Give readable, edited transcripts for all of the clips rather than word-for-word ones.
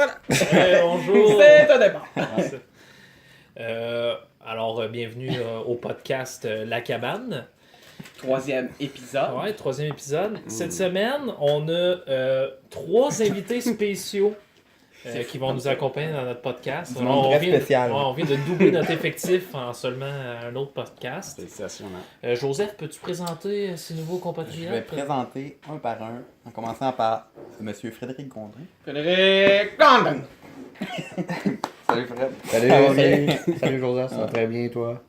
Voilà! Bonjour! C'est un départ! Bienvenue au podcast La Cabane. Troisième épisode. Ouais, troisième épisode. Cette semaine, on a 3 invités spéciaux qui vont nous accompagner dans notre podcast. Très spécial. On vient de doubler notre effectif en seulement un autre podcast. Félicitations. Joseph, peux-tu présenter ces nouveaux Je compatriotes? vais présenter un par un, en commençant par M. Frédéric Gondrin. Frédéric Condon. Salut Fred. Salut Joseph, ça va très bien toi?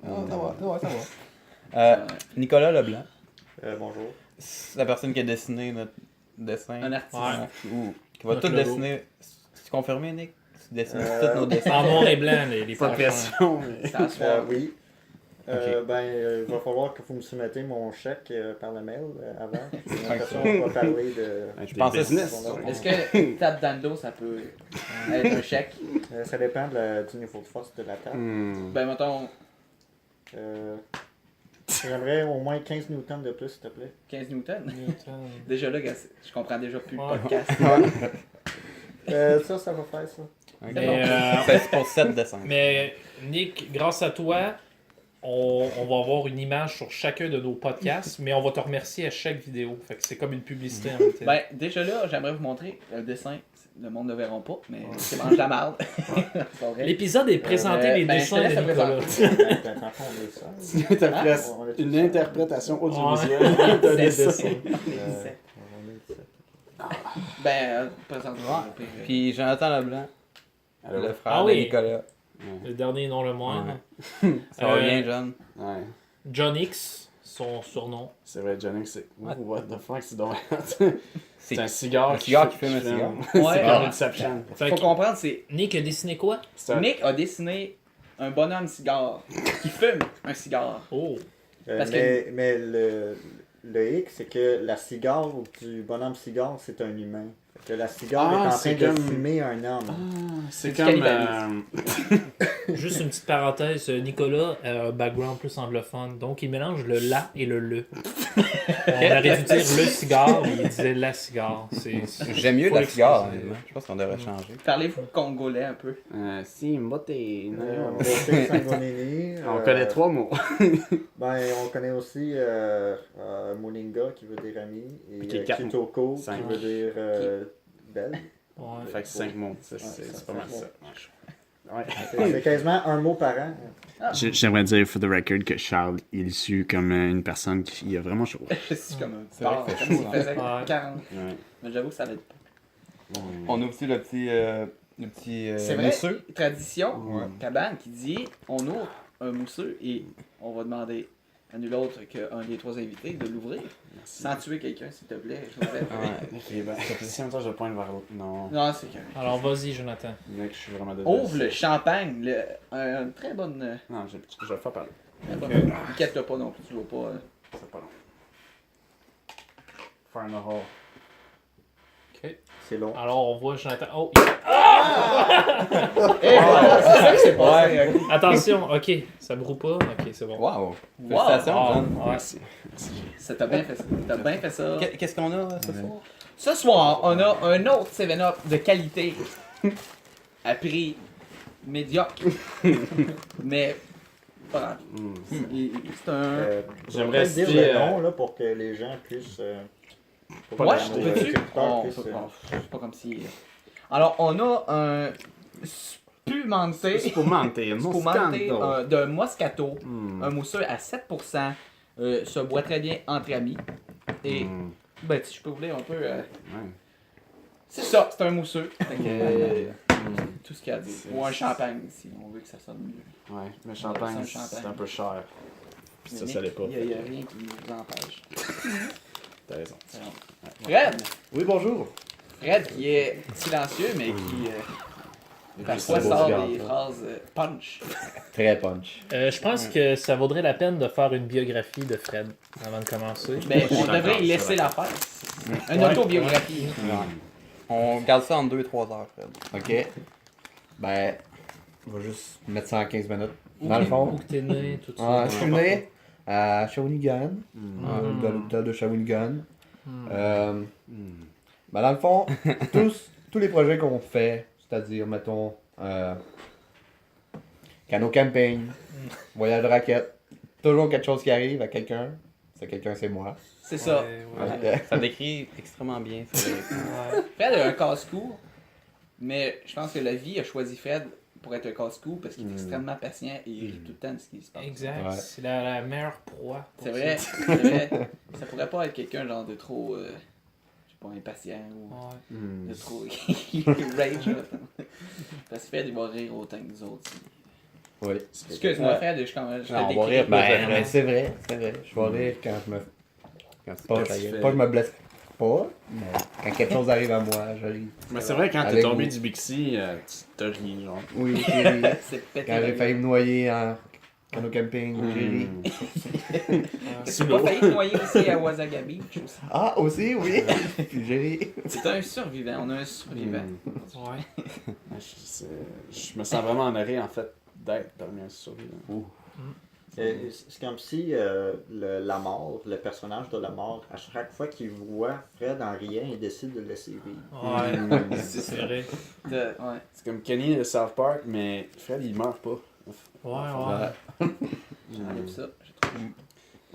Ça va. Nicolas Leblanc. Bonjour. C'est la personne qui a dessiné notre dessin. Un artiste. Ouais. Ou qui va Notre tout logo. dessiner. C'est confirmé, Nick? Tu dessines tous nos dessins. En noir et blanc, les Pas de prochains. pression, mais... Ça se voit. Oui. Ok. Il va falloir que vous me soumettez mon chèque par le mail avant. J'ai l'impression qu'on va parler de... Je pensais- business. Est-ce que tape dans le dos, ça peut être un chèque? ça dépend du niveau de force de la table. Ben, mettons, J'aimerais au moins 15 newtons de plus, s'il te plaît. 15 newtons. Déjà là, gars, je comprends déjà plus le Ouais. podcast. Ça va faire ça. Ok. Mais, C'est pour 7 dessins. Mais Nick, grâce à toi, on va avoir une image sur chacun de nos podcasts, mais on va te remercier à chaque vidéo. Fait que c'est comme une publicité en même temps. Ben, déjà là, j'aimerais vous montrer le dessin. Le monde ne le verra pas, mais c'est mange la marde. C'est pas vrai. L'épisode est présenté les ben, dessins je te de laisse Nicolas. Dans le fond, on est ça. Une interprétation Ouais. audiovisuelle d'un Des dessin. dessins. On est ça. Ben, présente-moi. au pire. Puis Jonathan Leblanc, Allô? le frère Ah oui. de Nicolas. Le dernier, non le moindre. Ça va bien, John? Ouais. John X, son surnom. C'est vrai, Johnny, c'est... What the fuck, c'est dommage. C'est C'est un cigare un cigare qui fume un cigare. C'est Ouais. comme Inception. Fait Faut que comprendre, c'est Nick a dessiné quoi? C'est un... Nick a dessiné un bonhomme cigare qui fume un cigare. Oh! Parce mais le hic, c'est que la cigare du bonhomme cigare, c'est un humain. Fait que la cigare est en train c'est de comme- fumer un homme. C'est du comme... cannibalisme. Juste une petite parenthèse, Nicolas a un background plus anglophone, donc il mélange le la et le le. On aurait dû dire le cigare, mais il disait la cigare. J'aime mieux Faut la cigare, l'excuser. honnêtement. Je pense qu'on devrait changer. Parlez-vous congolais un peu. Si, mbote... Beauté Sangonini, On connaît 3 mots. On connaît aussi Moninga qui veut dire ami et Qui est quatre Kitoko qui 5. veut dire belle. Ouais. Fait que 5 mots. C'est ça pas mal fait ça. Ouais. C'est quasiment un mot par an. J'aimerais dire, for the record, que Charles il est issu comme une personne qui a vraiment chaud. C'est comme un C'est vrai bar, que c'est comme chaud, s'il faisait hein. 40. Ouais. Mais j'avoue que ça l'aide pas. On a aussi le petit C'est vrai, mousseux. tradition, Ouais. cabane qui dit on ouvre un mousseux et on va demander à nul autre qu'un des 3 invités de l'ouvrir. Sans tuer quelqu'un, s'il te plaît. Joseph. Ok, ben, si en même temps je pointe vers l'autre. Non, Non, c'est que. Alors vas-y, Jonathan. mec, je suis vraiment désolé. Ouvre le champagne, un très bonne. Non, je vais faire parler. Inquiète-toi pas non plus, tu vas pas. C'est pas long. Fire in the hole. Ok. C'est long. Alors on voit Jonathan. Oh! Eh, voilà, c'est ça qui s'est passé. Ouais. Attention, ok, ça brûle pas. Ok, c'est bon. Wow! Wow. Félicitations, Ah, John. ouais. Merci. Ça t'a bien fait ça. T'as bien fait ça. Qu'est-ce qu'on a ce soir? Ce soir, on a un autre 7-Up de qualité à prix médiocre. Mais pas grave. C'est un. J'aimerais dire citer, le nom là, pour que les gens puissent. Pas Ouais, l'acheter. peux-tu? auditeurs On puissent, peut pas. C'est pas comme si. Alors, on a un spumante. Spumante, Spumante Moscato. de Moscato. Hmm. Un mousseux à 7%. Se boit très bien entre amis. Et, Hmm. ben, si je peux vous lire un peu. Ouais. C'est ça, c'est un mousseux. Fait que, tout ce qu'il y a à dire. C'est- Ou un champagne, si on veut que ça sonne mieux. Ouais, mais champagne, C'est un champagne. c'est un peu cher. Puis ça, Mais ça l'est pas. Il n'y a rien qui nous empêche. T'as raison. C'est bon. Fred! Oui, bonjour. Fred qui est silencieux, mais qui parfois beau sort cigare, des ça. phrases punch. Très punch. Je pense que ça vaudrait la peine de faire une biographie de Fred avant de commencer. Mais on d'accord, devrait y c'est laisser la faire. Une Ouais. autobiographie. On garde ça en 2-3 heures, Fred. Ok. Ben, on va juste mettre ça en 15 minutes. Dans le Où fond, que t'es né, tout ça. je suis né à Shawinigan, Mm. dans l'hôpital de Shawinigan. Mm. Ben, dans le fond, tous les projets qu'on fait, C'est-à-dire, mettons, canot camping, voyage de raquette. Toujours quelque chose qui arrive à quelqu'un. C'est quelqu'un, c'est moi. C'est ça. Ouais. Ça décrit extrêmement bien. Ça. Ouais. Fred a un casse-cou, mais je pense que la vie a choisi Fred pour être un casse-cou parce qu'il est extrêmement patient et il rit tout le temps de ce qui se passe. Exact. Ouais. C'est la meilleure proie. pour C'est ça. vrai, c'est vrai. Ça pourrait pas être quelqu'un genre de trop, je sais pas, impatient ou Ouais. de trop rage. Là. Parce que Fred, il va rire autant que nous autres. Oui. Excuse-moi, Fred, je te Non, on va décris. rire. Ben, Ben, c'est vrai, c'est vrai. Je vais rire quand je me. Quand tu Pas, te fais- pas que je me blesse pas, mais quand quelque chose arrive à moi, je ris. Mais c'est vrai, quand t'es Avec tombé vous. du Bixi, tu te ris, genre. Oui, j'ai ri. C'est pété. Quand j'ai failli me noyer en canot camping, j'ai ri. Tu pas failli te noyer aussi à Wasaga Beach aussi. Ah, aussi, oui. Puis j'ai ri. C'est un survivant, on a un survivant. Ouais. Je me sens vraiment honoré, en fait, d'être parmi un survivant. C'est comme si la mort, le personnage de la mort, à chaque fois qu'il voit Fred en riant, il décide de le laisser vivre. Ouais. C'est vrai. Ouais. C'est comme Kenny de South Park, mais Fred, il meurt pas. Ouais. J'enlève ça, je trouve.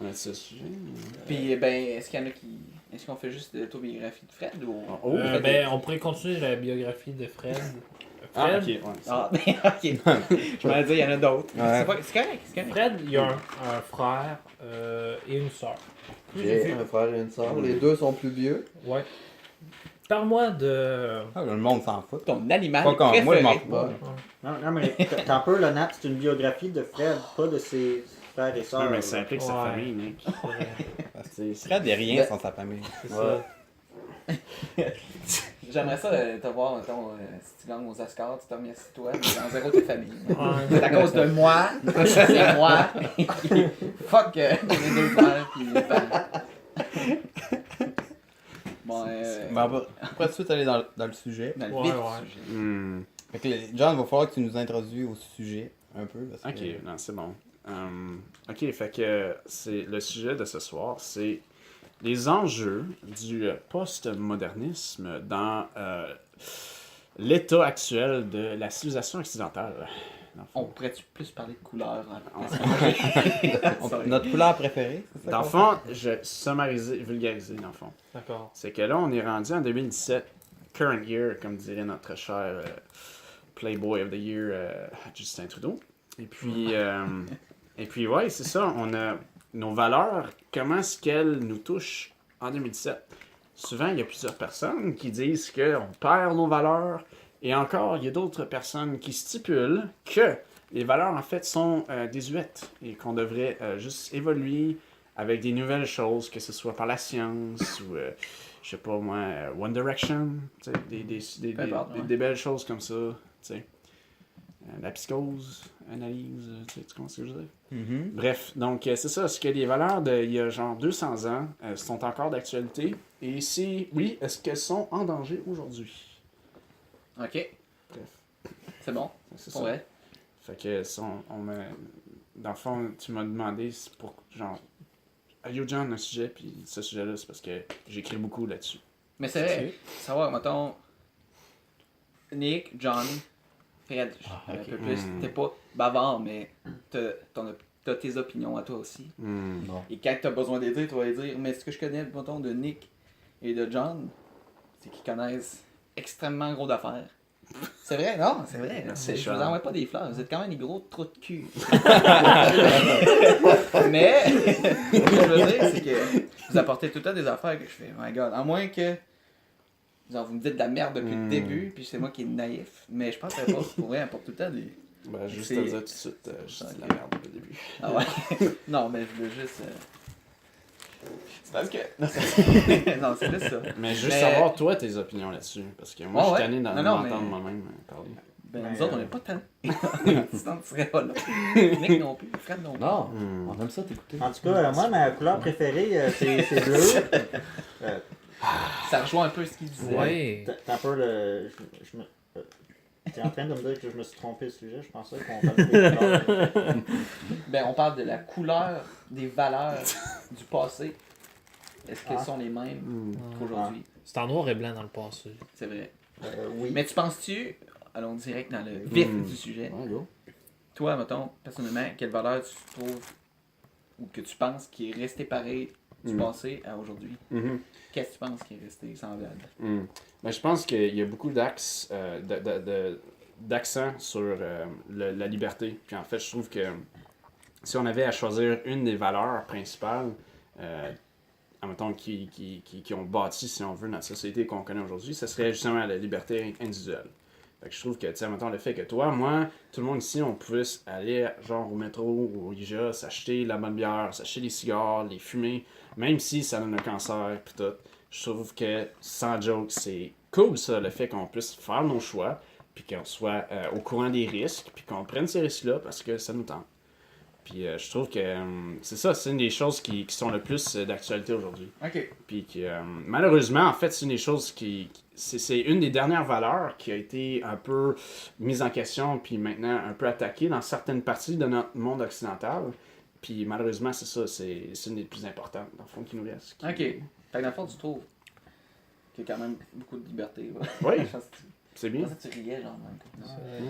On a ce sujet. Puis, ben, est-ce qu'il y en a qui. Est-ce qu'on fait juste l'autobiographie de Fred ou. Oh, Ben, on pourrait continuer la biographie de Fred. Ah, Fred, ok, ouais. Ah, ok. Je m'en dit, il y en a d'autres. Ouais. C'est correct, c'est correct. Fred, il y a un frère et une sœur. J'ai un frère et une soeur. Les deux sont plus vieux. Ouais. Parle-moi de. Ah, le monde s'en fout. Ton animal Pas comme préféré. moi, je m'en fous pas. Non, mais t'as un peu, là, Nat, c'est une biographie de Fred, pas de ses frères et sœurs. Ouais, mais ça implique sa Ouais. famille, mec. Fred est rien sans sa famille. C'est ça. J'aimerais ça te voir, mettons, si tu gagnes aux Oscars, tu te remercies toi, mais dans zéro tes familles. Ouais. C'est à cause de moi, c'est moi. Fuck les deux frères puis les parents. Bon, Ben, on va tout de suite aller dans le sujet. dans le Ouais, vif du ouais. sujet. Fait que, John, il va falloir que tu nous introduis au sujet un peu. Parce Ok, que... non, c'est bon. Ok, fait que c'est le sujet de ce soir, c'est les enjeux du postmodernisme dans l'état actuel de la civilisation occidentale. Dans le fond. On pourrait-tu plus parler de couleurs? Notre couleur préférée, c'est ça? Dans le fond, je summarisé, vulgarisé, dans le fond. D'accord. C'est que là, on est rendu en 2017, current year, comme dirait notre cher Playboy of the Year, Justin Trudeau. Et puis ouais, c'est ça, on a nos valeurs, comment est-ce qu'elles nous touchent en 2017. Souvent, il y a plusieurs personnes qui disent qu'on perd nos valeurs, et encore, il y a d'autres personnes qui stipulent que les valeurs, en fait, sont désuètes, et qu'on devrait juste évoluer avec des nouvelles choses, que ce soit par la science, ou, je sais pas moi, One Direction, tu sais, des belles choses comme ça, tu sais. La psychose, analyse, tu comprends ce que je veux dire? Mhm. Bref, donc c'est ça, ce que les valeurs d'il y a genre 200 ans sont encore d'actualité. Et si oui, est-ce qu'elles sont en danger aujourd'hui? Ok, Bref, c'est bon. c'est C'est ça. vrai. Fait que dans le fond, tu m'as demandé pour genre Yo John, un sujet, puis ce sujet-là, c'est parce que j'écris beaucoup là-dessus. Mais c'est vrai, savoir, mettons, Nick, John, Fred, un peu plus, t'es pas bavard, mais t'as tes opinions à toi aussi. Non. Et quand t'as besoin de les dire, tu vas les dire. Mais ce que je connais, mettons, de Nick et de John, c'est qu'ils connaissent extrêmement gros d'affaires. C'est vrai, non, c'est vrai. Merci, Je vous Charles. envoie pas des fleurs, vous êtes quand même des gros trous de cul. Mais, ce que je veux dire, c'est que vous apportez tout le temps des affaires que je fais, my god, à moins que genre, vous me dites de la merde depuis le début, puis c'est moi qui est naïf, mais je pense que ça pourrait apporter tout le temps des... Ben, juste C'est- te dire tout de suite, je dis de la merde au début. Ah ouais? Non, mais je veux juste... C'est parce que... Non, c'est juste ça. Mais juste Mais- savoir, toi, tes opinions là-dessus. Parce que moi, Ah je ouais? suis tanné Non, d'entendre mais- moi-même parler. Ben, Ben, nous autres, on n'est pas tant. Sinon, tu serais pas là. Nick non plus, Fred non plus. Non, on aime ça t'écouter. En tout cas, moi, ma couleur préférée, c'est bleu. Ça rejoint un peu ce qu'il disait. Ouais. T'as un peu le... T'es en train de me dire que je me suis trompé de sujet, je pensais qu'on parlait des couleurs. Ben, on parle de la couleur des valeurs du passé. Est-ce qu'elles sont les mêmes qu'aujourd'hui? C'est en noir et blanc dans le passé. C'est vrai. Oui. Mais tu penses-tu, allons direct dans le vif du sujet. Ouais, go. Toi, mettons, personnellement, quelle valeur tu trouves ou que tu penses qui est resté pareil du passé à aujourd'hui? Mhm. Qu'est-ce que tu penses qui est resté semblable? Ben, je pense qu'il y a beaucoup d'axes, d'accent sur la liberté. Puis en fait, je trouve que si on avait à choisir une des valeurs principales, admettons, qui ont bâti, si on veut, notre société qu'on connaît aujourd'hui, ce serait justement la liberté individuelle. Fait que je trouve que, tu sais, admettons, le fait que toi, moi, tout le monde ici, on puisse aller, genre, au métro ou au IGA, s'acheter la bonne bière, s'acheter des cigares, les fumer, même si ça donne un cancer, pis tout. Je trouve que, sans joke, c'est cool, ça, le fait qu'on puisse faire nos choix, puis qu'on soit au courant des risques, puis qu'on prenne ces risques-là parce que ça nous tente. Puis je trouve que c'est ça, c'est une des choses qui sont le plus d'actualité aujourd'hui. OK. Puis malheureusement, en fait, c'est une des choses c'est une des dernières valeurs qui a été un peu mise en question, puis maintenant un peu attaquée dans certaines parties de notre monde occidental. Puis malheureusement, c'est ça, c'est une des plus importantes, dans le fond, qui nous reste. OK. Fait que dans le fond, tu trouves qu'il y a quand même beaucoup de liberté. Ouais. Oui, Je pense que c'est bien. tu riais, genre, même.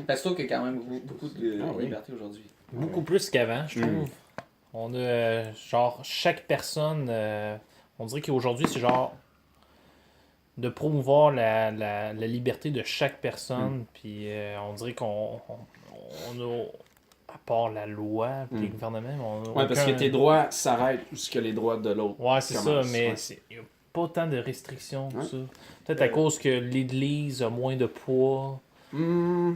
Parce que je trouve qu'il y a quand même beaucoup de oui. liberté aujourd'hui. Beaucoup plus qu'avant, je trouve. On a, genre, chaque personne, on dirait qu'aujourd'hui, c'est genre de promouvoir la liberté de chaque personne, puis on dirait qu'on a, à part la loi, puis les gouvernements, on a Parce que tes droits s'arrêtent où ce que les droits de l'autre. Ouais, c'est ça, commencent. mais Ouais. il n'y a pas tant de restrictions que Ouais. ça. Peut-être à cause que l'Église a moins de poids. Je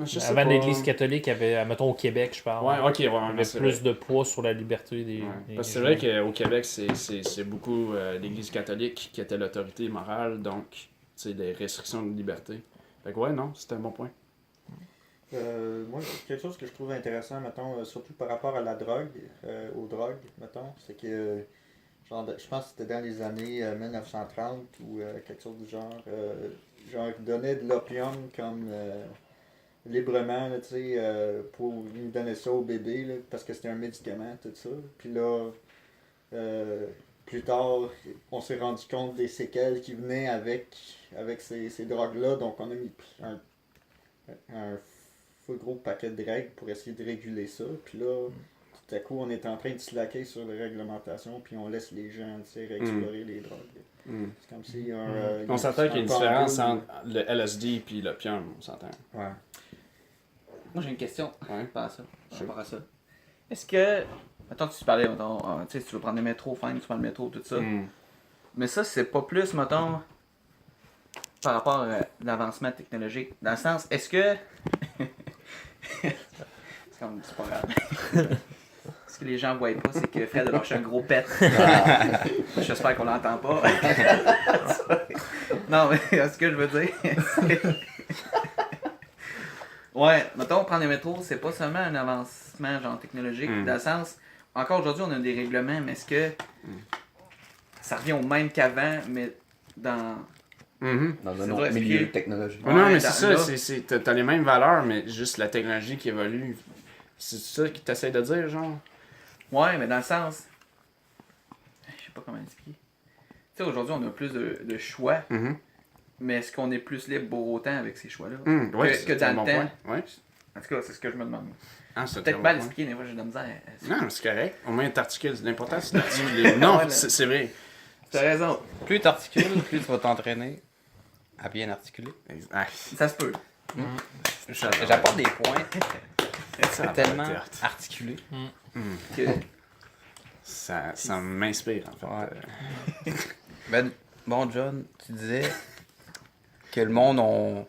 sais Avant, pas. l'Église catholique avait, mettons au Québec, je parle. Ouais, ok, ouais, avait c'est plus vrai. de poids sur la liberté des. Ouais. des Parce que c'est gens. vrai qu'au Québec, c'est beaucoup l'Église catholique qui était l'autorité morale, donc c'est des restrictions de liberté. Fait que ouais, non, c'était un bon point. Moi, quelque chose que je trouve intéressant, mettons, surtout par rapport à la drogue, aux drogues, mettons, c'est que, genre, je pense que c'était dans les années 1930 ou quelque chose du genre, ils donnaient de l'opium comme librement, là, tu sais, pour ils donnaient ça au bébé, là, parce que c'était un médicament, tout ça. Puis là, plus tard, on s'est rendu compte des séquelles qui venaient avec ces drogues-là, donc on a mis un full gros paquet de règles pour essayer de réguler ça. Puis là, tout à coup, on est en train de slacker sur les réglementations, puis on laisse les gens, tu sais, réexplorer les drogues. C'est comme si On s'entend qu'il y a une différence pendule. entre le LSD et l'opium, on s'entend. Ouais. Moi, j'ai une question Ouais. par rapport à ça. Par Sure. rapport à ça. Est-ce que. Mettons que tu parlais, mettons, tu sais, si tu veux prendre le métro, fine, tu prends le métro, tout ça. Mais ça, c'est pas plus, mettons, par rapport à l'avancement technologique. Dans le sens, est-ce que. C'est comme, c'est pas grave. Ce que les gens voient pas, c'est que Fred a lâché un gros pet. J'espère qu'on l'entend pas. Non, mais ce que je veux dire, c'est. Ouais, mettons, prendre le métro, c'est pas seulement un avancement genre technologique. Dans le sens, encore aujourd'hui, on a des règlements, mais est-ce que ça revient au même qu'avant, mais dans. Dans C'est un dur autre à milieu expliquer. technologique. Ouais, non, mais dans- c'est là- ça, t'as les mêmes valeurs, mais juste la technologie qui évolue. C'est ça que t'essayes de dire, genre? Ouais, mais dans le sens. Je sais pas comment expliquer. Tu sais, aujourd'hui, on a plus de choix, mais est-ce qu'on est plus libre pour autant avec ces choix-là Ouais, que c'est un dans bon le temps? point. Ouais. En tout cas, c'est ce que je me demande. Ah, c'est un Peut-être très mal bon point. expliqué, mais moi j'ai de la misère. Non, mais c'est correct. Au moins, t'articules. L'important, c'est d'articuler. Non, Ouais, c'est vrai. T'as raison. Plus tu articules, plus tu vas t'entraîner à bien articuler. Ah, Ça se peut. J'apporte des points ça tellement va être- articulés. Que- Ça m'inspire, en fait. Ouais. Ben, bon, John, tu disais que le monde a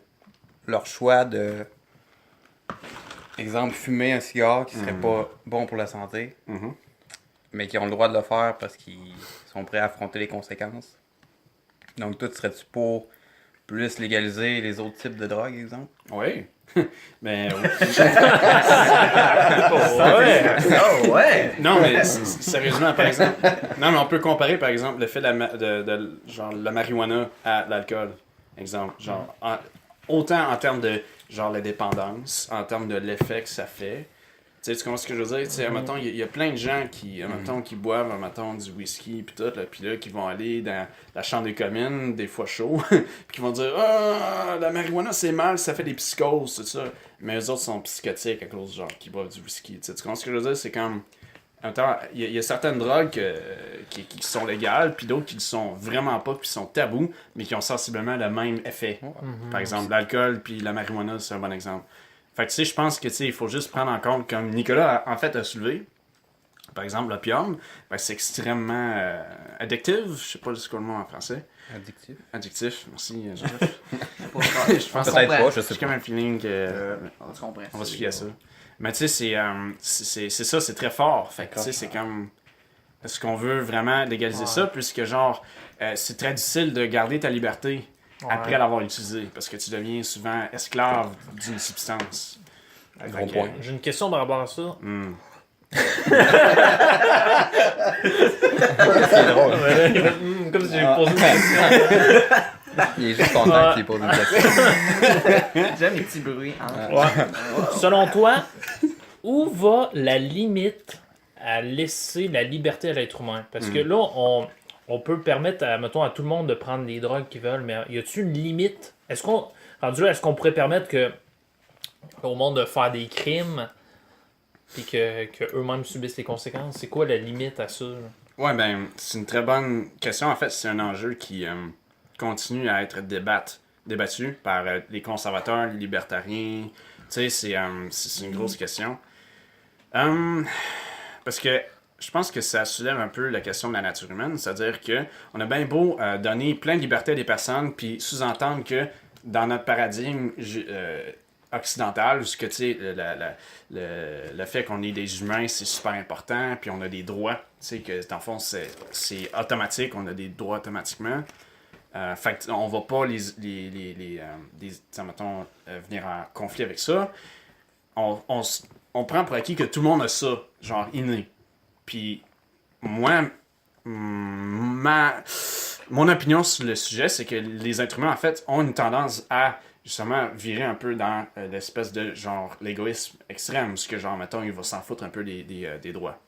leur choix de, exemple, fumer un cigare qui serait pas bon pour la santé, mais qui ont le droit de le faire parce qu'ils sont prêts à affronter les conséquences. Donc, toi, tu serais-tu pour plus légaliser les autres types de drogues, exemple? Oui. Mais oui. Oh ouais! Non, mais sérieusement, par exemple. Non, mais on peut comparer, par exemple, le fait de genre, la marijuana à l'alcool. Exemple. Genre, autant en termes de genre la dépendance, en termes de l'effet que ça fait, sais, tu comprends ce que je veux dire? Tu sais, admettons, il y a plein de gens qui, admettons, qui boivent, admettons, du whisky pis tout, là, pis là, qui vont aller dans la chambre des communes, des fois chaud, pis qui vont dire « Ah, la marijuana, c'est mal, ça fait des psychoses, tout ça. » Mais eux autres sont psychotiques à cause, genre, qui boivent du whisky. Tu sais, tu comprends ce que je veux dire? C'est comme... En même temps, il y a certaines drogues qui sont légales, puis d'autres qui ne sont vraiment pas, puis sont tabous, mais qui ont sensiblement le même effet. Par exemple, l'alcool puis la marijuana, c'est un bon exemple. Fait que tu sais, je pense que tu sais, il faut juste prendre en compte, comme Nicolas en fait a soulevé, par exemple, l'opium, ben, c'est extrêmement addictif. Je sais pas c'est quoi le mot en français. Addictif. Addictif, merci Jeff. Je pense Peut-être pas, je J'ai sais comme pas. un feeling que On se comprend. on va se fier à ça. Mais tu sais, c'est ça, c'est très fort. Fait que tu sais, c'est comme. Est-ce qu'on veut vraiment légaliser ça, puisque genre, c'est très difficile de garder ta liberté après l'avoir utilisée, parce que tu deviens souvent esclave d'une substance. Gros point. J'ai une question par rapport à ça. C'est drôle. Comme si j'ai posé une question. Il est juste content qu'il pose une question. J'aime les petits bruits. Selon toi, où va la limite à laisser la liberté à l'être humain? Parce que là, on peut permettre mettons, à tout le monde de prendre les drogues qu'ils veulent, mais y a-t-il une limite? Rendu là, est-ce qu'on pourrait permettre au monde de faire des crimes puis que eux-mêmes subissent les conséquences? C'est quoi la limite à ça? Ouais, ben, c'est une très bonne question. En fait, c'est un enjeu qui continue à être débattu par les conservateurs, les libertariens. Tu sais, c'est une grosse question. Parce que je pense que ça soulève un peu la question de la nature humaine. C'est-à-dire que on a bien beau donner plein de libertés à des personnes, puis sous-entendre que dans notre paradigme occidental, parce que tu sais, le fait qu'on est des humains, c'est super important, puis on a des droits. Tu sais, que dans le fond, c'est automatique, on a des droits automatiquement. Fait qu'on va pas mettons, venir en conflit avec ça. On prend pour acquis que tout le monde a ça, genre inné. Puis moi, mon opinion sur le sujet, c'est que les êtres humains, en fait, ont une tendance à justement virer un peu dans l'espèce de genre l'égoïsme extrême, ce que genre, mettons, il va s'en foutre un peu des droits.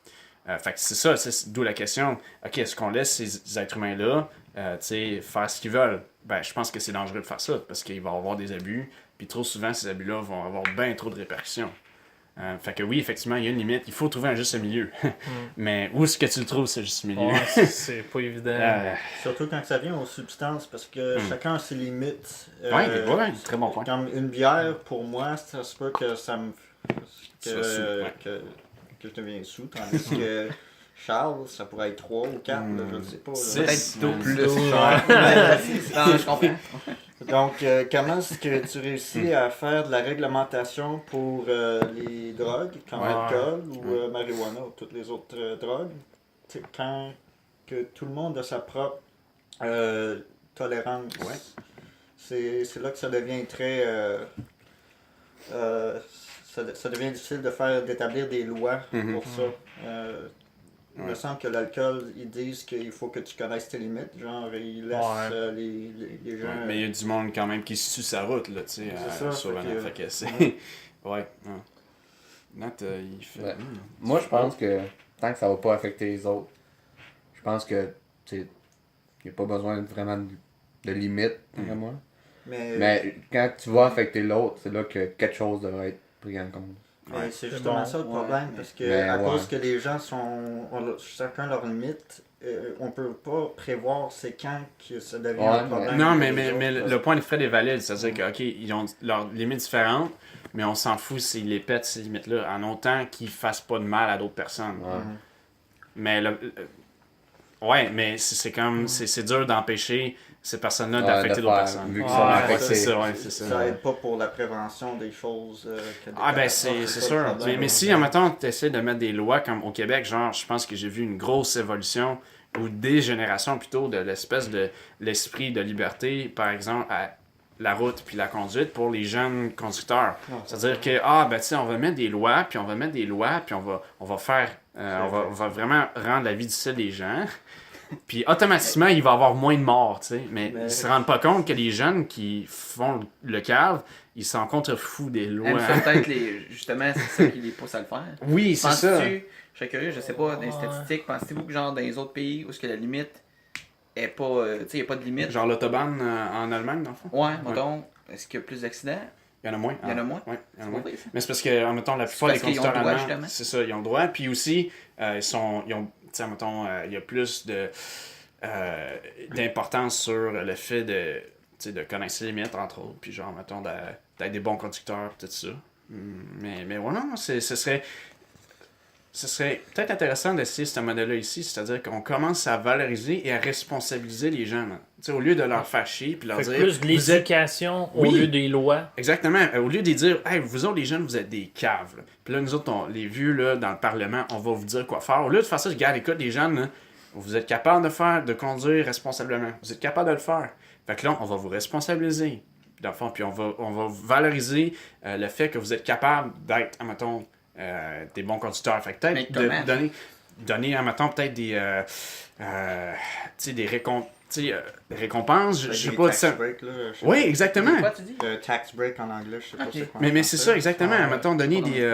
Fait que c'est ça, c'est d'où la question. Ok, est-ce qu'on laisse ces êtres humains-là faire ce qu'ils veulent? Ben, je pense que c'est dangereux de faire ça, parce qu'il va y avoir des abus, puis trop souvent, ces abus-là vont avoir bien trop de répercussions. Fait que oui, effectivement, il y a une limite. Il faut trouver un juste milieu. Mais où est-ce que tu le trouves, ce juste milieu? Ouais, c'est pas évident. Surtout quand ça vient aux substances, parce que chacun a ses limites. Ouais, très bon point. Comme une bière, pour moi, ça se peut que ça me. Tu sois sous, ouais. que je deviens sous, tandis que Charles, ça pourrait être 3 ou 4, là, je ne sais pas. Là. Peut-être 12 plus. Non, je comprends. Donc, comment est-ce que tu réussis à faire de la réglementation pour les drogues, comme l'alcool ou marijuana ou toutes les autres drogues, quand que tout le monde a sa propre tolérance? C'est là que ça devient très... ça devient difficile d'établir des lois pour ça. Il me semble que l'alcool, ils disent qu'il faut que tu connaisses tes limites. Genre, ils laissent les gens... Mais il y a du monde quand même qui se tue sa route, là, tu sais, sur un fait que c'est... Ouais. Nat, il fait... Ouais. Moi, je pense que tant que ça va pas affecter les autres, je pense que, tu sais, il n'y a pas besoin vraiment de limite, pour moi. Mais quand tu vas affecter l'autre, c'est là que quelque chose devrait être pris en compte. Mais c'est justement ça le problème, parce que cause que les gens ont chacun leurs limites, on peut pas prévoir c'est quand que ça devient un problème. Non, mais le point de Fred est valide, c'est-à-dire que, ok, ils ont leurs limites différentes, mais on s'en fout s'ils les pètent, ces limites-là, en autant qu'ils fassent pas de mal à d'autres personnes. Mais mais c'est comme, c'est dur d'empêcher ces personnes-là d'affecter d'autres personnes. Vu que ça c'est ça. Ça aide pas pour la prévention des choses. C'est sûr. Mais si, en même temps, tu essaies de mettre des lois comme au Québec, genre, je pense que j'ai vu une grosse évolution ou dégénération plutôt de l'espèce de l'esprit de liberté, par exemple, à la route puis la conduite pour les jeunes conducteurs. C'est-à-dire que, on va mettre des lois, puis on va faire, on va vraiment rendre la vie difficile des gens. Puis automatiquement, il va y avoir moins de morts, tu sais. Mais ils se rendent pas compte que les jeunes qui font le cave, ils s'en contrefoutent des lois. Peut-être justement, c'est ça qui les pousse à le faire. Oui, c'est ça. Je serais curieux, je sais pas, dans les statistiques, pensez-vous que genre dans les autres pays où est-ce que la limite est pas, tu sais, il n'y a pas de limite? Genre l'autobahn en Allemagne, dans le fond? Ouais, mettons, est-ce qu'il y a plus d'accidents? Il y en a moins. Il y en a moins? Oui, il y en a moins. Pas vrai, ça. Mais c'est parce que, mettons, la plupart des conducteurs qu'ils ont le droit, allemands, justement. c'est ça, ils ont le droit. Puis aussi, ils ont, tu sais, mettons, il y a plus d'importance sur le fait de, tu sais, de connaître ses limites, entre autres. Puis genre, mettons, d'être des bons conducteurs, tout ça. Mais ouais, non, ce serait peut-être intéressant d'essayer ce modèle-là ici, c'est-à-dire qu'on commence à valoriser et à responsabiliser les gens. Tu sais, au lieu de leur faire chier puis leur Fait dire... plus de l'éducation au Oui. lieu des lois. Exactement. Au lieu de dire, hey, vous autres, les jeunes, vous êtes des caves. Là. Puis là, nous autres, les vieux, là, dans le Parlement, on va vous dire quoi faire. Au lieu de faire ça, je regarde, écoute, les jeunes, là, vous êtes capables de conduire responsablement. Vous êtes capables de le faire. Fait que là, on va vous responsabiliser. Dans le fond, puis on va valoriser le fait que vous êtes capable d'être, admettons, des bons conducteurs. Fait que peut-être de donner, admettons, peut-être des récompenses. Je sais pas. Tax break, là, Oui, exactement. Quoi, tu dis? Tax break en anglais, je sais pas c'est quoi. Mais c'est ça, exactement. Admettons, donner des...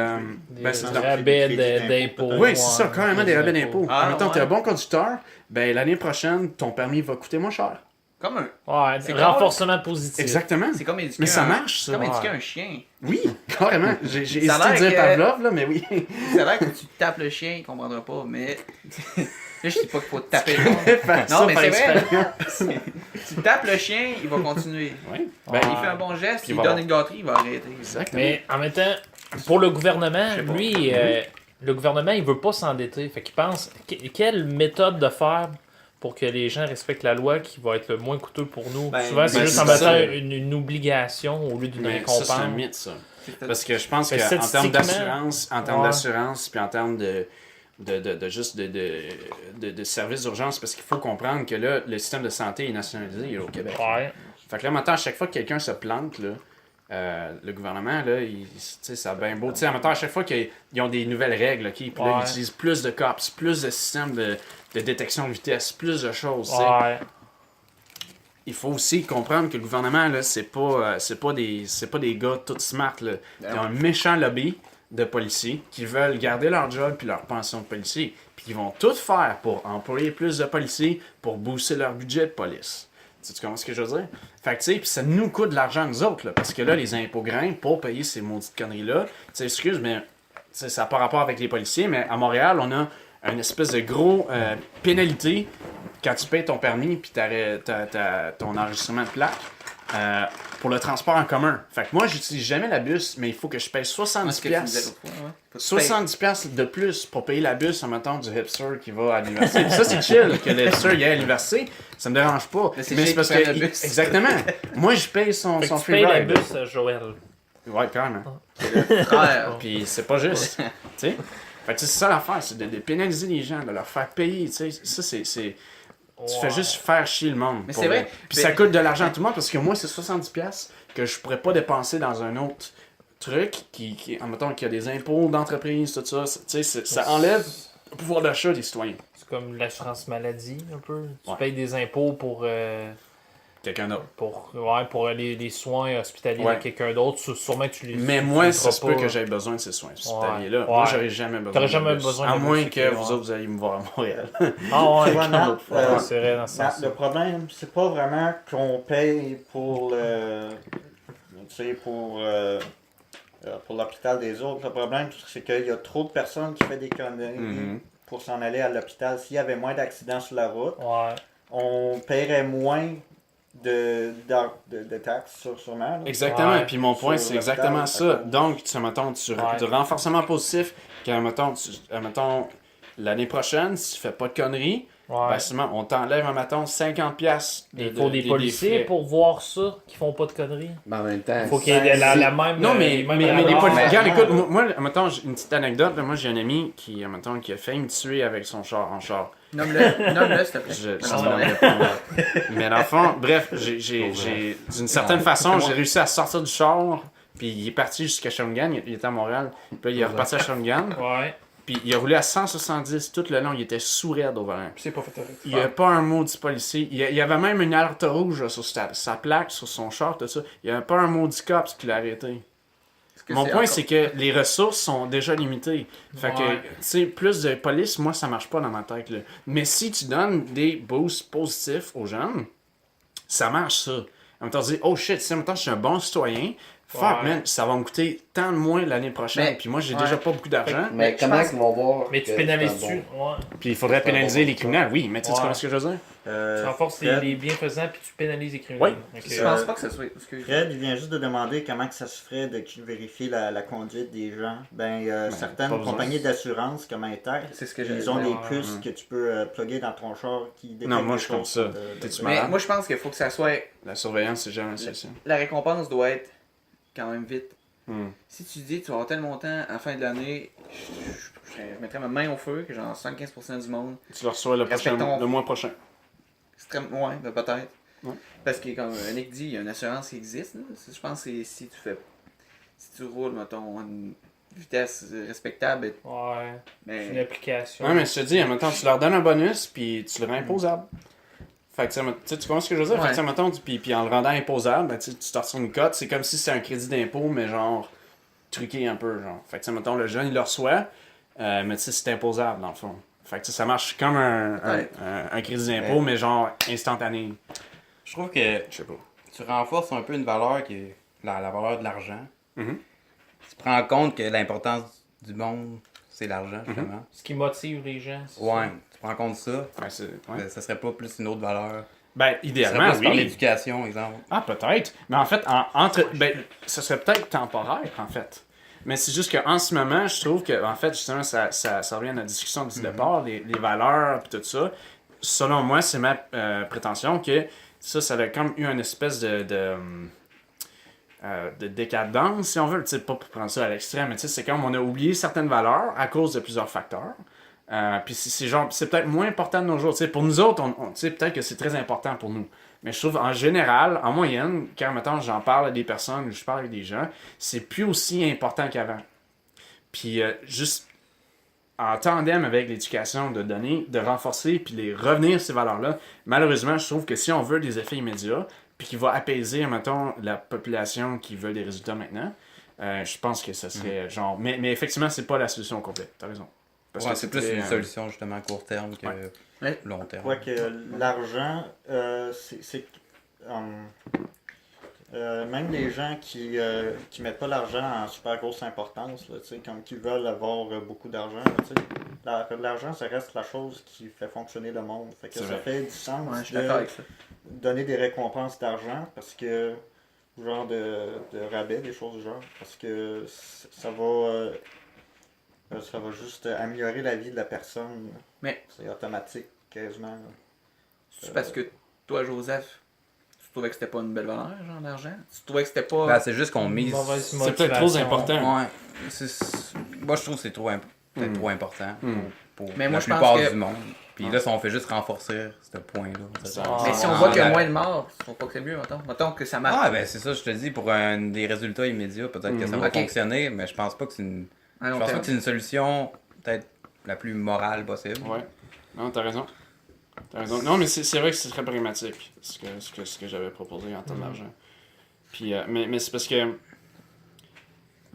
c'est dans- rabais d'impôts. Oui, c'est ça, carrément des rabais d'impôts. Admettons, ouais. t'es un bon conducteur, ben l'année prochaine, ton permis va coûter moins cher. Comme un. Ouais, C'est renforcement positif. Exactement. C'est comme éduquer Mais ça marche, ça. C'est comme éduquer Ouais. un chien. Oui, carrément. J'ai hésité Ça a à l'air dire que- Pavlov, là, mais oui. C'est vrai que tu tapes le chien, il comprendra pas, mais. Là, je dis pas qu'il faut taper le monde. Faire ça Non, mais par c'est vrai. expérience. Tu tapes le chien, il va continuer. Oui. Ben, il fait un bon geste, Puis il il va donne avoir- une gâterie, il va arrêter. Exactement. Mais en même temps, pour le gouvernement, Je sais pas. lui, le gouvernement, il veut pas s'endetter. Fait qu'il pense, quelle méthode de faire pour que les gens respectent la loi qui va être le moins coûteux pour nous? Ben, Souvent, c'est ben, juste c'est en mettant ça. une obligation au lieu d'une Mais récompense. ça, c'est un mythe, ça. Parce que je pense Mais qu'en termes statistiquement, d'assurance, puis en termes de services d'urgence, parce qu'il faut comprendre que là, le système de santé est nationalisé là, au Québec. Ouais. Fait que là, maintenant, à chaque fois que quelqu'un se plante, là, le gouvernement, là, tu sais, ça a bien beau. Tu sais, à chaque fois qu'ils ont des nouvelles règles, OK, puis là, Ouais. ils utilisent plus de cops, plus de systèmes de détection de vitesse, plus de choses, tu sais. Ouais. Il faut aussi comprendre que le gouvernement, là, c'est pas des gars tout smart, là. Ils ont un méchant lobby de policiers qui veulent garder leur job puis leur pension de policier. Puis ils vont tout faire pour employer plus de policiers pour booster leur budget de police. Tu comprends ce que je veux dire? Fait que, tu sais, puis ça nous coûte de l'argent, nous autres, là, parce que là, les impôts grimpent pour payer ces maudites conneries-là. Tu sais, excuse, mais ça n'a pas rapport avec les policiers, mais à Montréal, on a une espèce de gros pénalité quand tu payes ton permis puis ton enregistrement de plaque pour le transport en commun. Fait que moi, j'utilise jamais la bus, mais il faut que je paye 70 piastres. 70 piastres de plus pour payer la bus en mettant du hipster qui va à l'université. Puis ça, c'est chill que le hipster y aille à l'université. Ça me dérange pas. Mais c'est Mais chill parce qu'il que... prenne le bus. Exactement. Moi, je paye son Fait que tu free payes la ride. bus, Joël. Ouais, carrément. Frère. Puis c'est pas juste. Tu sais? Fait que c'est ça l'affaire, c'est de pénaliser les gens, de leur faire payer. Tu sais, ça, c'est... Tu fais juste faire chier le monde. Mais pour c'est vrai. Puis Mais- ça coûte de l'argent à tout le monde parce que moi, c'est 70$ que je pourrais pas dépenser dans un autre truc admettons qu'il y a des impôts d'entreprise, tout ça. Tu sais, ça enlève le pouvoir d'achat des citoyens. C'est comme l'assurance maladie, un peu. Tu Ouais. payes des impôts pour Quelqu'un d'autre. pour les soins hospitaliers Ouais. de quelqu'un d'autre. Sûrement que tu les Mais tu moi, les ça se feras peut pas. que j'aie besoin de ces soins hospitaliers-là. Ouais. Moi, Ouais. j'aurais jamais besoin T'aurais de jamais bus. besoin de À bus, moins c'est que clair, vous ouais. autres, vous allez me voir à Montréal. Ah ouais, Tu vois, Quelqu'un Nat, d'autre. c'est vrai dans ce Nat, sens. le problème, c'est pas vraiment qu'on paye pour le. Tu sais, pour l'hôpital des autres. Le problème, c'est qu'il y a trop de personnes qui font des conneries Mhm. pour s'en aller à l'hôpital. S'il y avait moins d'accidents sur la route, Ouais. on paierait moins de taxes sûrement. là. Exactement. Ouais. Puis mon point, Sur c'est l'hôpital, exactement ça. fait que- Donc, mettons, du renforcement positif, mettons, l'année prochaine, si tu fais pas de conneries, Ouais. ben, seulement, on t'enlève, mettons, 50$. Il faut des policiers frais. pour voir ça, qui font pas de conneries. Mais en même temps, Il faut qu'il y ait la même. Non, mais, les mêmes mais les radars. policiers. Regarde, mais- écoute, moi, mettons, j'ai une petite anecdote. Là, moi, j'ai un ami qui a failli me tuer avec son char en char. Nomme-le, s'il te plaît. Je Non, ne non, nommerai pas, mais dans le fond, bref, d'une certaine façon, j'ai réussi à sortir du char. Puis il est parti jusqu'à Shawinigan. Il était à Montréal. Puis là, il est reparti à Shawinigan. Ouais. Puis il a roulé à 170 tout le long. Il était sourd-raide au volant. Puis c'est pas fait Il n'y a pas un maudit policier. Il y avait même une alerte rouge là, sur sa plaque, sur son short, tout ça. Il n'y avait pas un maudit cops qui l'a arrêté. Mon point, c'est que les ressources sont déjà limitées. Fait que, tu sais, plus de police, moi, ça marche pas dans ma tête. Là. Mais si tu donnes des boosts positifs aux jeunes, ça marche, ça. En même temps, tu dis, oh shit, si en même temps, je suis un bon citoyen, fuck, man, ça va me coûter tant de moins l'année prochaine. Puis moi, j'ai déjà pas beaucoup d'argent. Mais comment ils vont voir? Mais tu que pénalises-tu? c'est un bon- Ouais. Puis il faudrait pénaliser les criminels, oui. Mais tu sais comment ce que je veux dire? Tu renforces Fred, les bienfaisants puis tu pénalises les criminels. Oui. Ok. Je pense pas que ça soit. Excuse. Fred, il vient juste de demander comment que ça se ferait de vérifier la conduite des gens. pas Certaines besoin. compagnies d'assurance, comme Inter, C'est ce que j'ai. ils ont des Ouais. puces que tu peux plugger dans ton char qui détectent Non, moi, des je suis comme choses ça. de- T'es-tu de- Mais malade? moi, je pense qu'il faut que ça soit. La surveillance, c'est jamais ça. La récompense doit être quand même vite. Hmm. Si tu dis tu vas avoir tel montant à la fin de l'année, je mettrais ma main au feu que genre 75% du monde. Tu le reçois le Respectons. mois prochain. Ouais, ben peut-être. Ouais. Parce que comme Nick dit, il y a une assurance qui existe. Là. Je pense que c'est si tu roules, mettons, à une vitesse respectable, Ouais. C'est une mais application. Ouais, mais je te dis, en même temps, tu leur donnes un bonus, puis tu le rends imposable. Fait que, tu sais, tu comprends ce que je veux dire? Fait que, Ouais. tu sais, mettons, puis en le rendant imposable, ben, tu te reçois une cote. C'est comme si c'était un crédit d'impôt, mais genre, truqué un peu, genre. Fait que, tu sais, mettons, le jeune, il le reçoit, mais tu sais, c'est imposable, dans le fond. Fait que, tu sais, ça marche comme un crédit d'impôt, mais genre, instantané. Je trouve que Je sais pas. tu renforces un peu une valeur qui est la valeur de l'argent. Mhm. Tu prends en compte que l'importance du monde, c'est l'argent, justement. Ce qui motive les gens. c'est Ouais, ça. tu prends en compte ça. Ouais. Mais ça serait pas plus une autre valeur. Ben, Ça idéalement, serait plus par oui. l'éducation, exemple. Ah, peut-être. Mais en fait, ça serait peut-être temporaire, en fait. Mais c'est juste qu'en ce moment, je trouve que, en fait, justement, ça revient à la discussion du départ, les valeurs et tout ça. Selon moi, c'est ma prétention que ça a comme eu une espèce de décadence, si on veut. Tu sais, pas pour prendre ça à l'extrême, mais tu sais, c'est comme on a oublié certaines valeurs à cause de plusieurs facteurs. Puis c'est peut-être moins important de nos jours. Tu sais, pour nous autres, tu sais, peut-être que c'est très important pour nous. Mais je trouve, en général, en moyenne, quand maintenant j'en parle à des personnes ou je parle avec des gens, c'est plus aussi important qu'avant. Puis juste en tandem avec l'éducation, de donner, de renforcer, puis les revenir ces valeurs-là, malheureusement, je trouve que si on veut des effets immédiats, puis qui va apaiser, mettons, la population qui veut des résultats maintenant, je pense que ça serait genre... Mais effectivement, c'est pas la solution au complet. T'as raison. Parce Ouais, que c'est plus très, une solution, justement, à court terme que Ouais. long terme. Quoique l'argent, même les gens qui mettent pas l'argent en super grosse importance, là, tu sais, comme qui veulent avoir beaucoup d'argent, là, tu sais, l'argent, ça reste la chose qui fait fonctionner le monde. Fait que C'est ça vrai. fait du sens Ouais, je suis de d'accord avec ça. donner des récompenses d'argent parce que genre de rabais, des choses du genre, parce que ça va juste améliorer la vie de la personne. Mais- c'est automatique quasiment. Là. C'est parce que toi, Joseph, tu trouvais que c'était pas une belle valeur, genre d'argent? Tu trouvais que c'était pas. Ben, c'est juste qu'on Une mise. mauvaise C'est peut-être trop motivation. important. Ouais. Moi, je trouve que c'est peut-être trop important pour Mais la moi, je pense plupart que- du monde. Puis là, si on fait juste renforcer ce point-là. ça- Ah. Mais si on Ah, voit qu'il y a la- moins de morts, tu trouves pas que c'est mieux, mettons? Mettons que ça marche. Ah, ben c'est ça, je te dis, pour des résultats immédiats, peut-être que ça va Ok. fonctionner, mais je pense pas que c'est une. à Je long pense pas terme. que c'est une solution peut-être la plus morale possible. Ouais. Non, t'as raison. T'as raison. Non, mais c'est vrai que c'est très pragmatique, ce que j'avais proposé en termes d'argent. Puis, mais c'est parce que...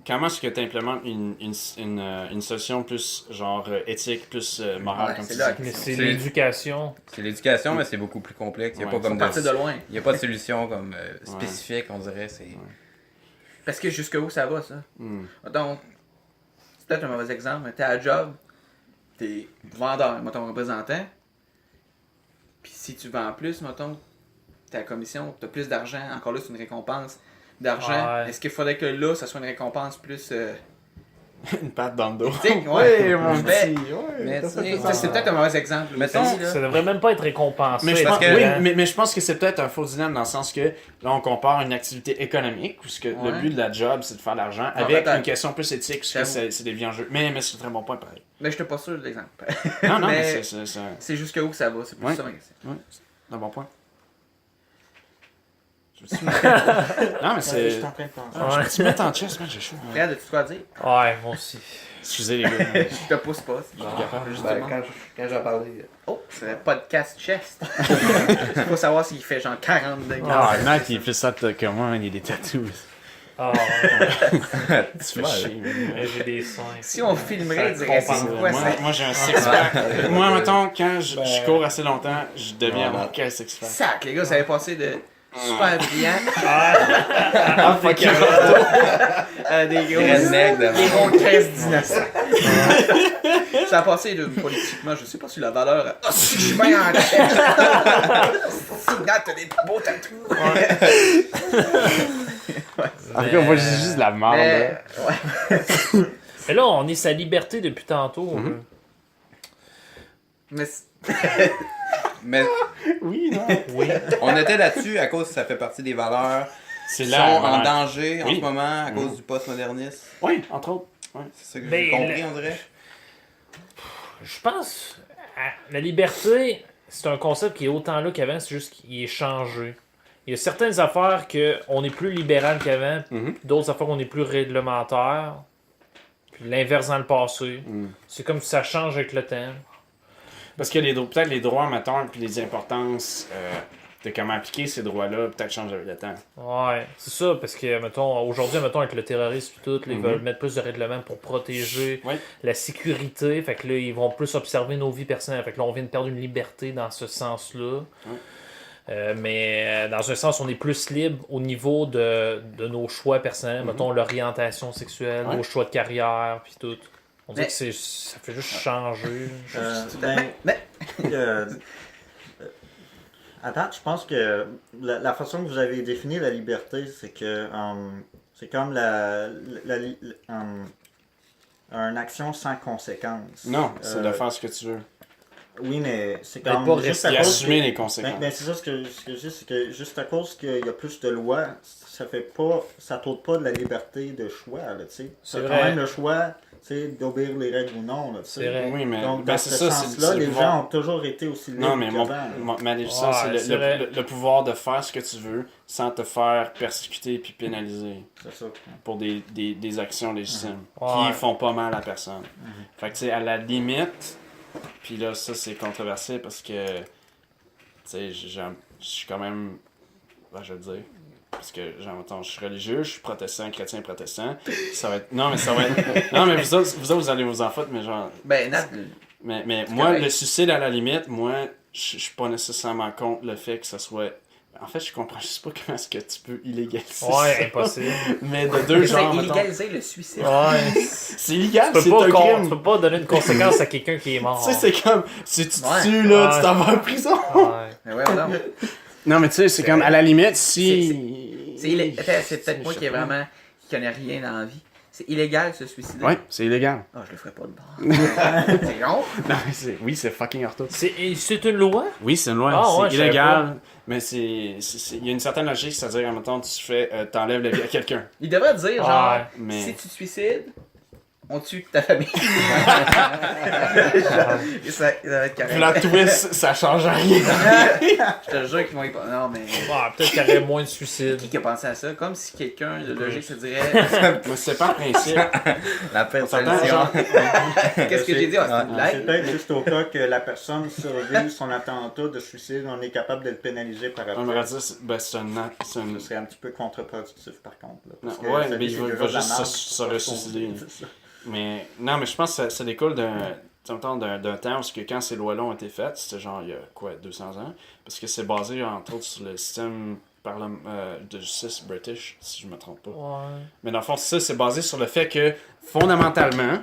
Comment est-ce que tu implémentes une solution plus, genre, éthique, plus morale, Ouais, comme c'est tu là. dis? Mais c'est C'est- l'éducation. C'est l'éducation, mais c'est beaucoup plus complexe. Il n'y a Ouais, pas comme Partir de loin. Il y a pas de solution comme spécifique, on dirait. C'est... Parce que jusqu'où ça va, ça? Hmm. Donc, c'est peut-être un mauvais exemple, mais t'es à la job, t'es vendeur, mettons, représentant. Puis si tu vends plus, mettons, t'es à la commission, t'as plus d'argent, encore là, c'est une récompense d'argent. Ouais. Est-ce qu'il faudrait que là, ça soit une récompense plus. Une patte dans le dos. Tu sais, ouais, mon mais- petit, ouais, mais t'as tu fait sais, ça. C'est peut-être un mauvais exemple. Mettons, aussi, là. Ça devrait même pas être récompensé. Mais je, Parce pense, que- oui, hein. mais je pense que c'est peut-être un faux dilemme dans le sens que là on compare une activité économique, puisque le Ouais. but de la job c'est de faire de l'argent, avec peut-être. une question plus éthique, puisque J'avoue. c'est des vieux enjeux. Mais c'est un très bon point pareil. Mais je suis pas sûr de l'exemple. Non, non, Mais- mais c'est C'est jusqu'où que ça va, c'est plus Ouais. ça ma question. un bon point. Non, mais Je c'est. suis en train de penser. Ouais. Tu mets en chest, man, j'ai chaud. Regarde, as-tu quoi à dire? Ouais, moi aussi. Excusez les gars. Je te pousse pas. c'est Ah, bon. Ben, Justement. quand j'ai parlé. Oh, c'est un podcast chest. Il faut savoir s'il fait genre 40 degrés. Ah, Nat, il est plus ça que moi, man, il a des tattoos. Ah, ouais. Tu fais chier, man. Ouais, j'ai des seins. Si on filmerait, il dirait c'est quoi ça? Moi, j'ai un six-pack. Moi, mettons, quand je cours assez longtemps, je deviens Non, un quel six-pack. Sac, les gars, ça avait passé de super brillant Ah, fuck you. à des gros. Redneck de Des gros 13-19 Ça a passé de politiquement, je sais pas si la valeur. Ah, si je suis bien en tête! Si Nat, t'as des beaux tatous! En tout cas, moi, j'ai juste de la merde. Mais, là. ouais. Mais là, on est sa liberté depuis tantôt. là. Mais Mais Oui, non. Oui. on était là-dessus à cause que ça fait partie des valeurs C'est qui là. sont en danger en Oui. ce moment à cause du postmodernisme. Oui, entre autres. C'est ça que Mais j'ai compris, le- on dirait. Je pense. La liberté, c'est un concept qui est autant là qu'avant, c'est juste qu'il est changé. Il y a certaines affaires qu'on est plus libéral qu'avant, Mhm. d'autres affaires qu'on est plus réglementaire. Puis l'inverse dans le passé. Mhm. C'est comme si ça change avec le temps. Parce que peut-être les droits, mettons, puis les importances de comment appliquer ces droits-là, peut-être changent avec le temps. Ouais, c'est ça, parce que, mettons, aujourd'hui, mettons, avec le terrorisme et tout, là, ils Mhm. veulent mettre plus de règlements pour protéger Oui. la sécurité. Fait que là, ils vont plus observer nos vies personnelles. Fait que là, on vient de perdre une liberté dans ce sens-là. Ouais. Mais dans un sens, on est plus libre au niveau de nos choix personnels, mettons l'orientation sexuelle, Ouais. nos choix de carrière, puis tout. On dirait Mais- que ça fait juste changer. Ben, euh, à date, je pense que la façon que vous avez défini la liberté, c'est que c'est comme une action sans conséquence. Non, c'est de Euh, faire ce que tu veux. Oui, mais c'est Mais comme pas juste Et à cause assumer que- les conséquences. Ben, c'est ça ce que je dis, c'est que juste à cause qu'il y a plus de lois, ça fait pas, ça t'ôte pas de la liberté de choix, là, tu sais. C'est T'as vrai. quand même le choix, tu sais, d'obéir les règles ou non, là, tu sais. C'est vrai. Oui, mais Donc, ben, dans c'est ce ça, sens-là, c'est les le gens pouvoir. ont toujours été aussi libres Non, mais qu'avant. ma définition, Ouais, c'est c'est vrai. le pouvoir de faire ce que tu veux sans te faire persécuter puis pénaliser C'est ça. pour des actions légitimes Ouais. qui font pas mal à personne. Fait que, tu sais, à la limite, puis là, ça, c'est controversé parce que, tu sais, je suis quand même, ben, je vais le dire, parce que, genre, mettons, je suis religieux, je suis protestant, chrétien, protestant. Ça va être. Non, mais ça va être. Non, mais vous autres, vous allez vous en foutre, mais genre. Ben, Nat, Mais C'est moi, correct. le suicide, à la limite, moi, je suis pas nécessairement contre le fait que ça soit. En fait, je comprends juste pas comment est-ce que tu peux illégaliser Ouais, ça. impossible. Mais de deux c'est genres, mettons. illégaliser le suicide. Ouais. C'est illégal, Tu c'est peux, un pas, crime. tu peux pas donner une conséquence à quelqu'un qui est mort. Tu sais, c'est comme, si tu te Ouais. tues, là, Ouais. tu t'en vas en prison. Ouais. Mais ouais, non. Non, mais tu sais, c'est comme, à la limite, si... C'est peut-être moi qui est vraiment qui connais rien dans la vie. C'est illégal se suicider. Ouais, c'est illégal. Ah, je le ferais pas de bord. C'est long. Non, mais oui, c'est fucking ortho. C'est une loi? Oui, c'est une loi, Ah, ouais, c'est je savais illégal, mais il y a une certaine logique, c'est-à-dire, en même temps, t'enlèves la vie à quelqu'un. Il devrait dire, genre, Ouais, mais- si tu te suicides, on tue ta famille. Et ça va être Puis la correct. twist, ça change rien. Je te jure qu'ils vont y pas. Non, mais. Ouais, peut-être qu'il y aurait moins de suicides. Qui a pensé à ça? Comme si quelqu'un de logique se dirait. Mais c'est pas le principe. La pire On s'entend, solution. genre, Qu'est-ce que j'ai dit? Ah, c'est une C'est blague. peut-être juste au cas que la personne survive son attentat de suicide, on est capable de le pénaliser par on va après. dire, c'est un Ce serait un petit peu contre-productif par contre. Là, parce Non, que ouais, sa mais vie, il c'est va déjà de la juste merde. se ressusciter. Mais non, mais je pense que ça découle d'un temps où que quand ces lois-là ont été faites, c'était genre il y a quoi, 200 ans, parce que c'est basé entre autres sur le système de justice british, si je me trompe pas. Ouais. Mais dans le fond, c'est basé sur le fait que fondamentalement,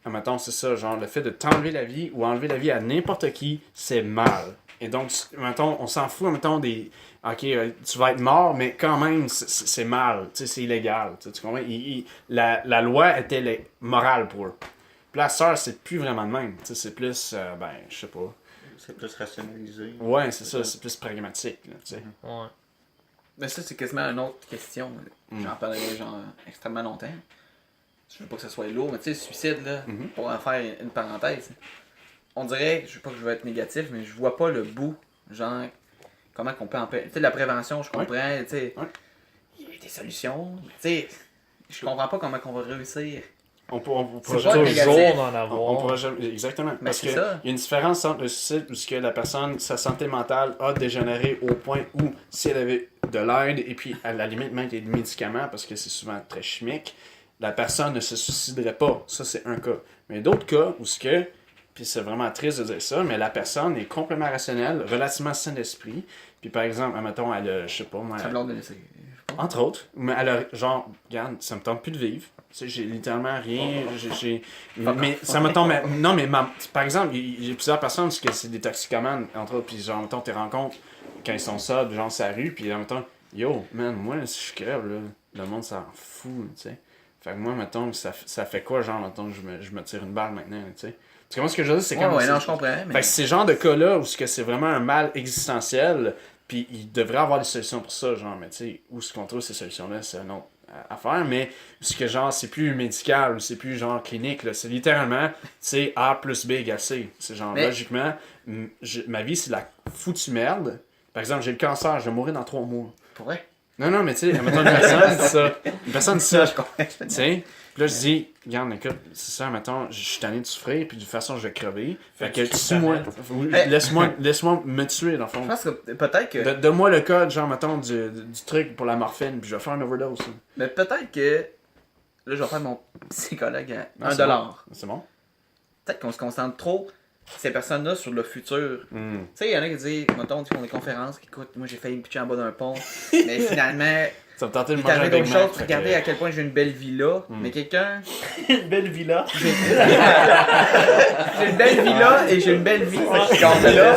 mettons, c'est ça, genre le fait de t'enlever la vie ou enlever la vie à n'importe qui, c'est mal. Et donc, mettons, on s'en fout, mettons, des. Ok, tu vas être mort, mais quand même, c'est mal, tu sais, c'est illégal. Tu comprends? La loi était morale pour eux. Puis la sœur, c'est plus vraiment le même. Tu sais, c'est plus, ben, je sais pas. C'est plus rationalisé. Ouais, c'est ça, c'est plus pragmatique, là, tu sais. Ouais. Mais ça, c'est quasiment une autre question. J'en parlerai genre extrêmement longtemps. Je veux pas que ça soit lourd, mais tu sais, le suicide, là, pour en faire une parenthèse, on dirait, je veux pas que je veux être négatif, mais je vois pas le bout. Genre, comment qu'on peut empêcher. Tu sais, la prévention, je comprends, tu sais. Ouais. Il y a des solutions, mais tu sais, je comprends pas comment qu'on va réussir. On pourra C'est jamais- pas négatif. Toujours d'en on avoir. pourra jamais- Exactement. Mais Parce c'est qu'il y ça. a une différence entre le suicide où ce que la personne, sa santé mentale a dégénéré au point où si elle avait de l'aide et puis à la limite même des médicaments parce que c'est souvent très chimique, la personne ne se suiciderait pas. Ça, c'est un cas. Mais d'autres cas où ce que, puis c'est vraiment triste de dire ça, mais la personne est complètement rationnelle, relativement saine d'esprit. Puis par exemple, admettons, elle a, je sais pas moi, Ça me de laisser. entre autres, mais elle a genre, regarde, ça me tente plus de vivre. Tu sais, j'ai littéralement rien. Mais ça me tombe. Non, mais par exemple, j'ai plusieurs personnes parce que c'est des toxicomanes, entre autres, puis genre, mettons, t'es rencontres quand ils sont sobres, genre, sur la rue, puis en même temps, yo, man, moi, si je crève, là, le monde s'en fout, tu sais. Fait que moi, mettons, ça fait quoi, genre, mettons, je me tire une balle maintenant, tu sais. Tu comprends ce que je veux dire? C'est comme. Ouais, non, je comprends. Mais... Fait que c'est ce genre de cas-là où c'est vraiment un mal existentiel, puis il devrait avoir des solutions pour ça, genre, mais tu sais, où se qu'on trouve ces solutions-là, c'est un autre affaire, mais ce que genre, c'est plus médical, c'est plus genre clinique, là, c'est littéralement, tu sais, A plus B égale C. C'est genre, mais... logiquement, ma vie, c'est la foutue merde. Par exemple, j'ai le cancer, je vais mourir dans 3 mois. Pour vrai? Non, mais tu sais, mettons, une personne dit ça. Une personne dit ça. Je comprends. Tu sais, puis là, je dis, regarde, écoute, c'est ça, mettons, je suis tanné de souffrir, puis de toute façon, je vais crever. Fait que, tue-moi. Laisse-moi me tuer, dans le fond. Je pense que peut-être que... Donne-moi le code, genre, mettons, du truc pour la morphine, puis je vais faire une overdose. Mais peut-être que... Là, je vais faire mon psychologue à $1. C'est bon? Peut-être qu'on se concentre trop, ces personnes-là, sur le futur. Tu sais, il y en a qui disent, mettons, qui font des conférences, qui écoute, moi j'ai failli me pitcher en bas d'un pont, mais finalement, Ça me tentait de il manger un t'arrive d'autres Big Mac. choses, regardez à quel point j'ai une belle villa, mais quelqu'un... Une belle villa. J'ai une belle villa et j'ai une belle vie, fait que je suis comme là.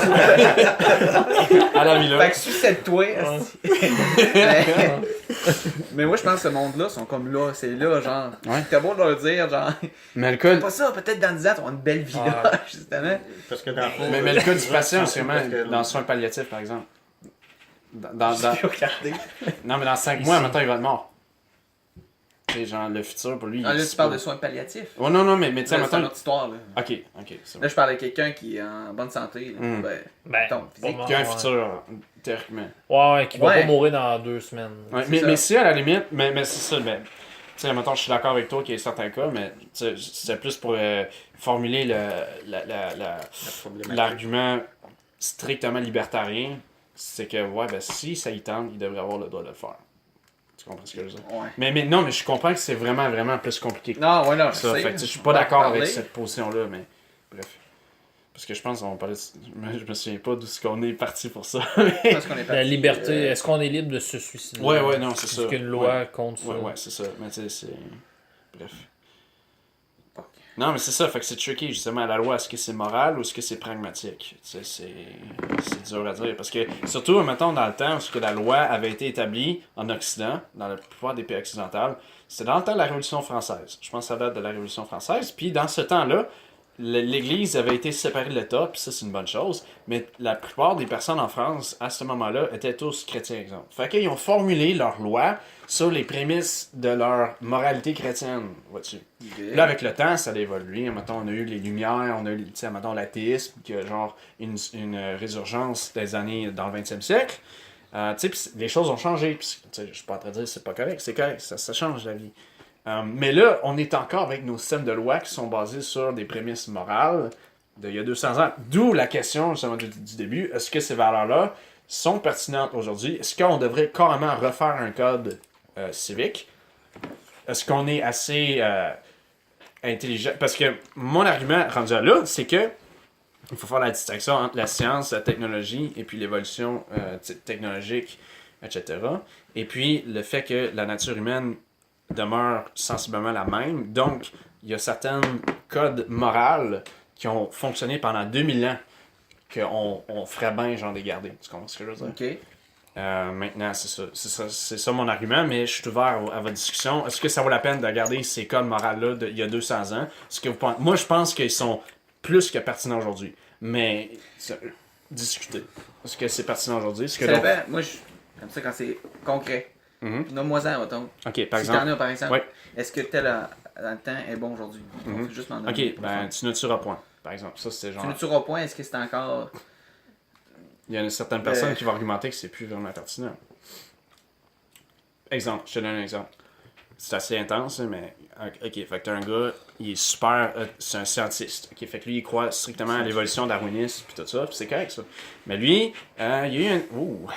À la villa. Fait que suicide-toi. Mais moi, je pense que ce monde-là sont comme là, c'est là, genre. Ouais. T'as beau leur dire, genre, Mais le code. pas ça, peut-être dans 10 ans, tu auras une belle villa, justement. Parce que dans le fond, Mais le cas du patient, c'est parce vraiment que- dans le soin palliatif, par exemple. Dans... Regardez. Non, mais dans 5 mois, maintenant, il va être mort. C'est genre le futur pour lui. Ah, là, il- tu parles de soins palliatifs. Oh non, mais tu sais, Là, c'est une maintenant. autre histoire, là. Ok, c'est bon. Là, je parle de quelqu'un qui est en bonne santé. Là. Ben, Ben, ton physique. pas Qui a un ouais. futur, théoriquement. Ouais, qui va Ouais. pas mourir dans 2 semaines. Ouais, C'est ça. mais si à la limite, mais c'est ça, ben, tu sais, mettons, je suis d'accord avec toi qu'il y a certains cas, mais tu sais, c'est plus pour formuler l'argument strictement libertarien, c'est que, ouais, ben, si ça y tente, il devrait avoir le droit de le faire. Tu comprends ce que je veux dire? Ouais. Mais non, mais je comprends que c'est vraiment, vraiment plus compliqué que Non, ouais, non, je ça. sais. Fait que, tu sais, je suis pas On va en d'accord avec parler. cette position-là, mais bref. Parce que je pense qu'on parlait. Je me souviens pas d'où est-ce qu'on est parti pour ça. Je pense qu'on est La parti, liberté, est-ce qu'on est libre de se suicider? Ouais, non, c'est ça. Est-ce qu'une loi contre ça? Ouais, c'est ça. Mais tu sais, c'est. Bref. Fuck. Non, mais c'est ça. Fait que c'est tricky, justement, la loi. Est-ce que c'est moral ou est-ce que c'est pragmatique? Tu sais, c'est dur à dire. Parce que, surtout, mettons, dans le temps où la loi avait été établie en Occident, dans la plupart des pays occidentaux, c'était dans le temps de la Révolution française. Je pense que ça date de la Révolution française. Puis, dans ce temps-là, l'Église avait été séparée de l'État, puis ça, c'est une bonne chose. Mais la plupart des personnes en France, à ce moment-là, étaient tous chrétiens, exemple. Fait qu'ils ont formulé leur loi sur les prémices de leur moralité chrétienne, vois-tu. Là, avec le temps, ça a évolué. Mettons, on a eu les Lumières, on a eu, tu sais, mettons, l'athéisme, qui a genre une résurgence des années dans le 20e siècle. Tu sais, pis les choses ont changé. Pis, tu sais, je suis pas en train de dire que c'est pas correct, c'est correct, ça change la vie. Mais là, on est encore avec nos systèmes de loi qui sont basés sur des prémices morales d'il y a 200 ans. D'où la question, justement, du début, est-ce que ces valeurs-là sont pertinentes aujourd'hui? Est-ce qu'on devrait carrément refaire un code civique? Est-ce qu'on est assez intelligent? Parce que mon argument rendu à là, c'est que il faut faire la distinction entre la science, la technologie et puis l'évolution technologique, etc. Et puis le fait que la nature humaine demeure sensiblement la même. Donc, il y a certains codes moraux qui ont fonctionné pendant 2000 ans qu'on ferait bien genre les garder. Tu comprends ce que je veux dire? Ok. Maintenant, c'est ça mon argument, mais je suis ouvert à votre discussion. Est-ce que ça vaut la peine de garder ces codes moraux-là d'il y a 200 ans? Est-ce que vous pensez... Moi, je pense qu'ils sont plus que pertinents aujourd'hui. Mais, discuter. Est-ce que c'est pertinent aujourd'hui? Est-ce que Ça donc... dépend. Moi, comme ça, quand c'est concret. Nomme-moi-en, mettons. Ok, par Si exemple. t'en as, par exemple. Ouais. Est-ce que tel dans le temps est bon aujourd'hui? On fait juste m'en donner. Ok, ben, tu ne tueras point, par exemple. Ça, c'était genre... Tu ne tueras point, est-ce que c'est encore Il y a une certaine personne qui va argumenter que c'est plus vraiment pertinent. Exemple, je te donne un exemple. C'est assez intense, hein, mais ok, fait que t'as un gars, il est super, c'est un scientiste. Ok, fait que lui, il croit strictement à l'évolution darwiniste puis tout ça, puis c'est correct ça. Mais lui, il y a eu un. Ouh!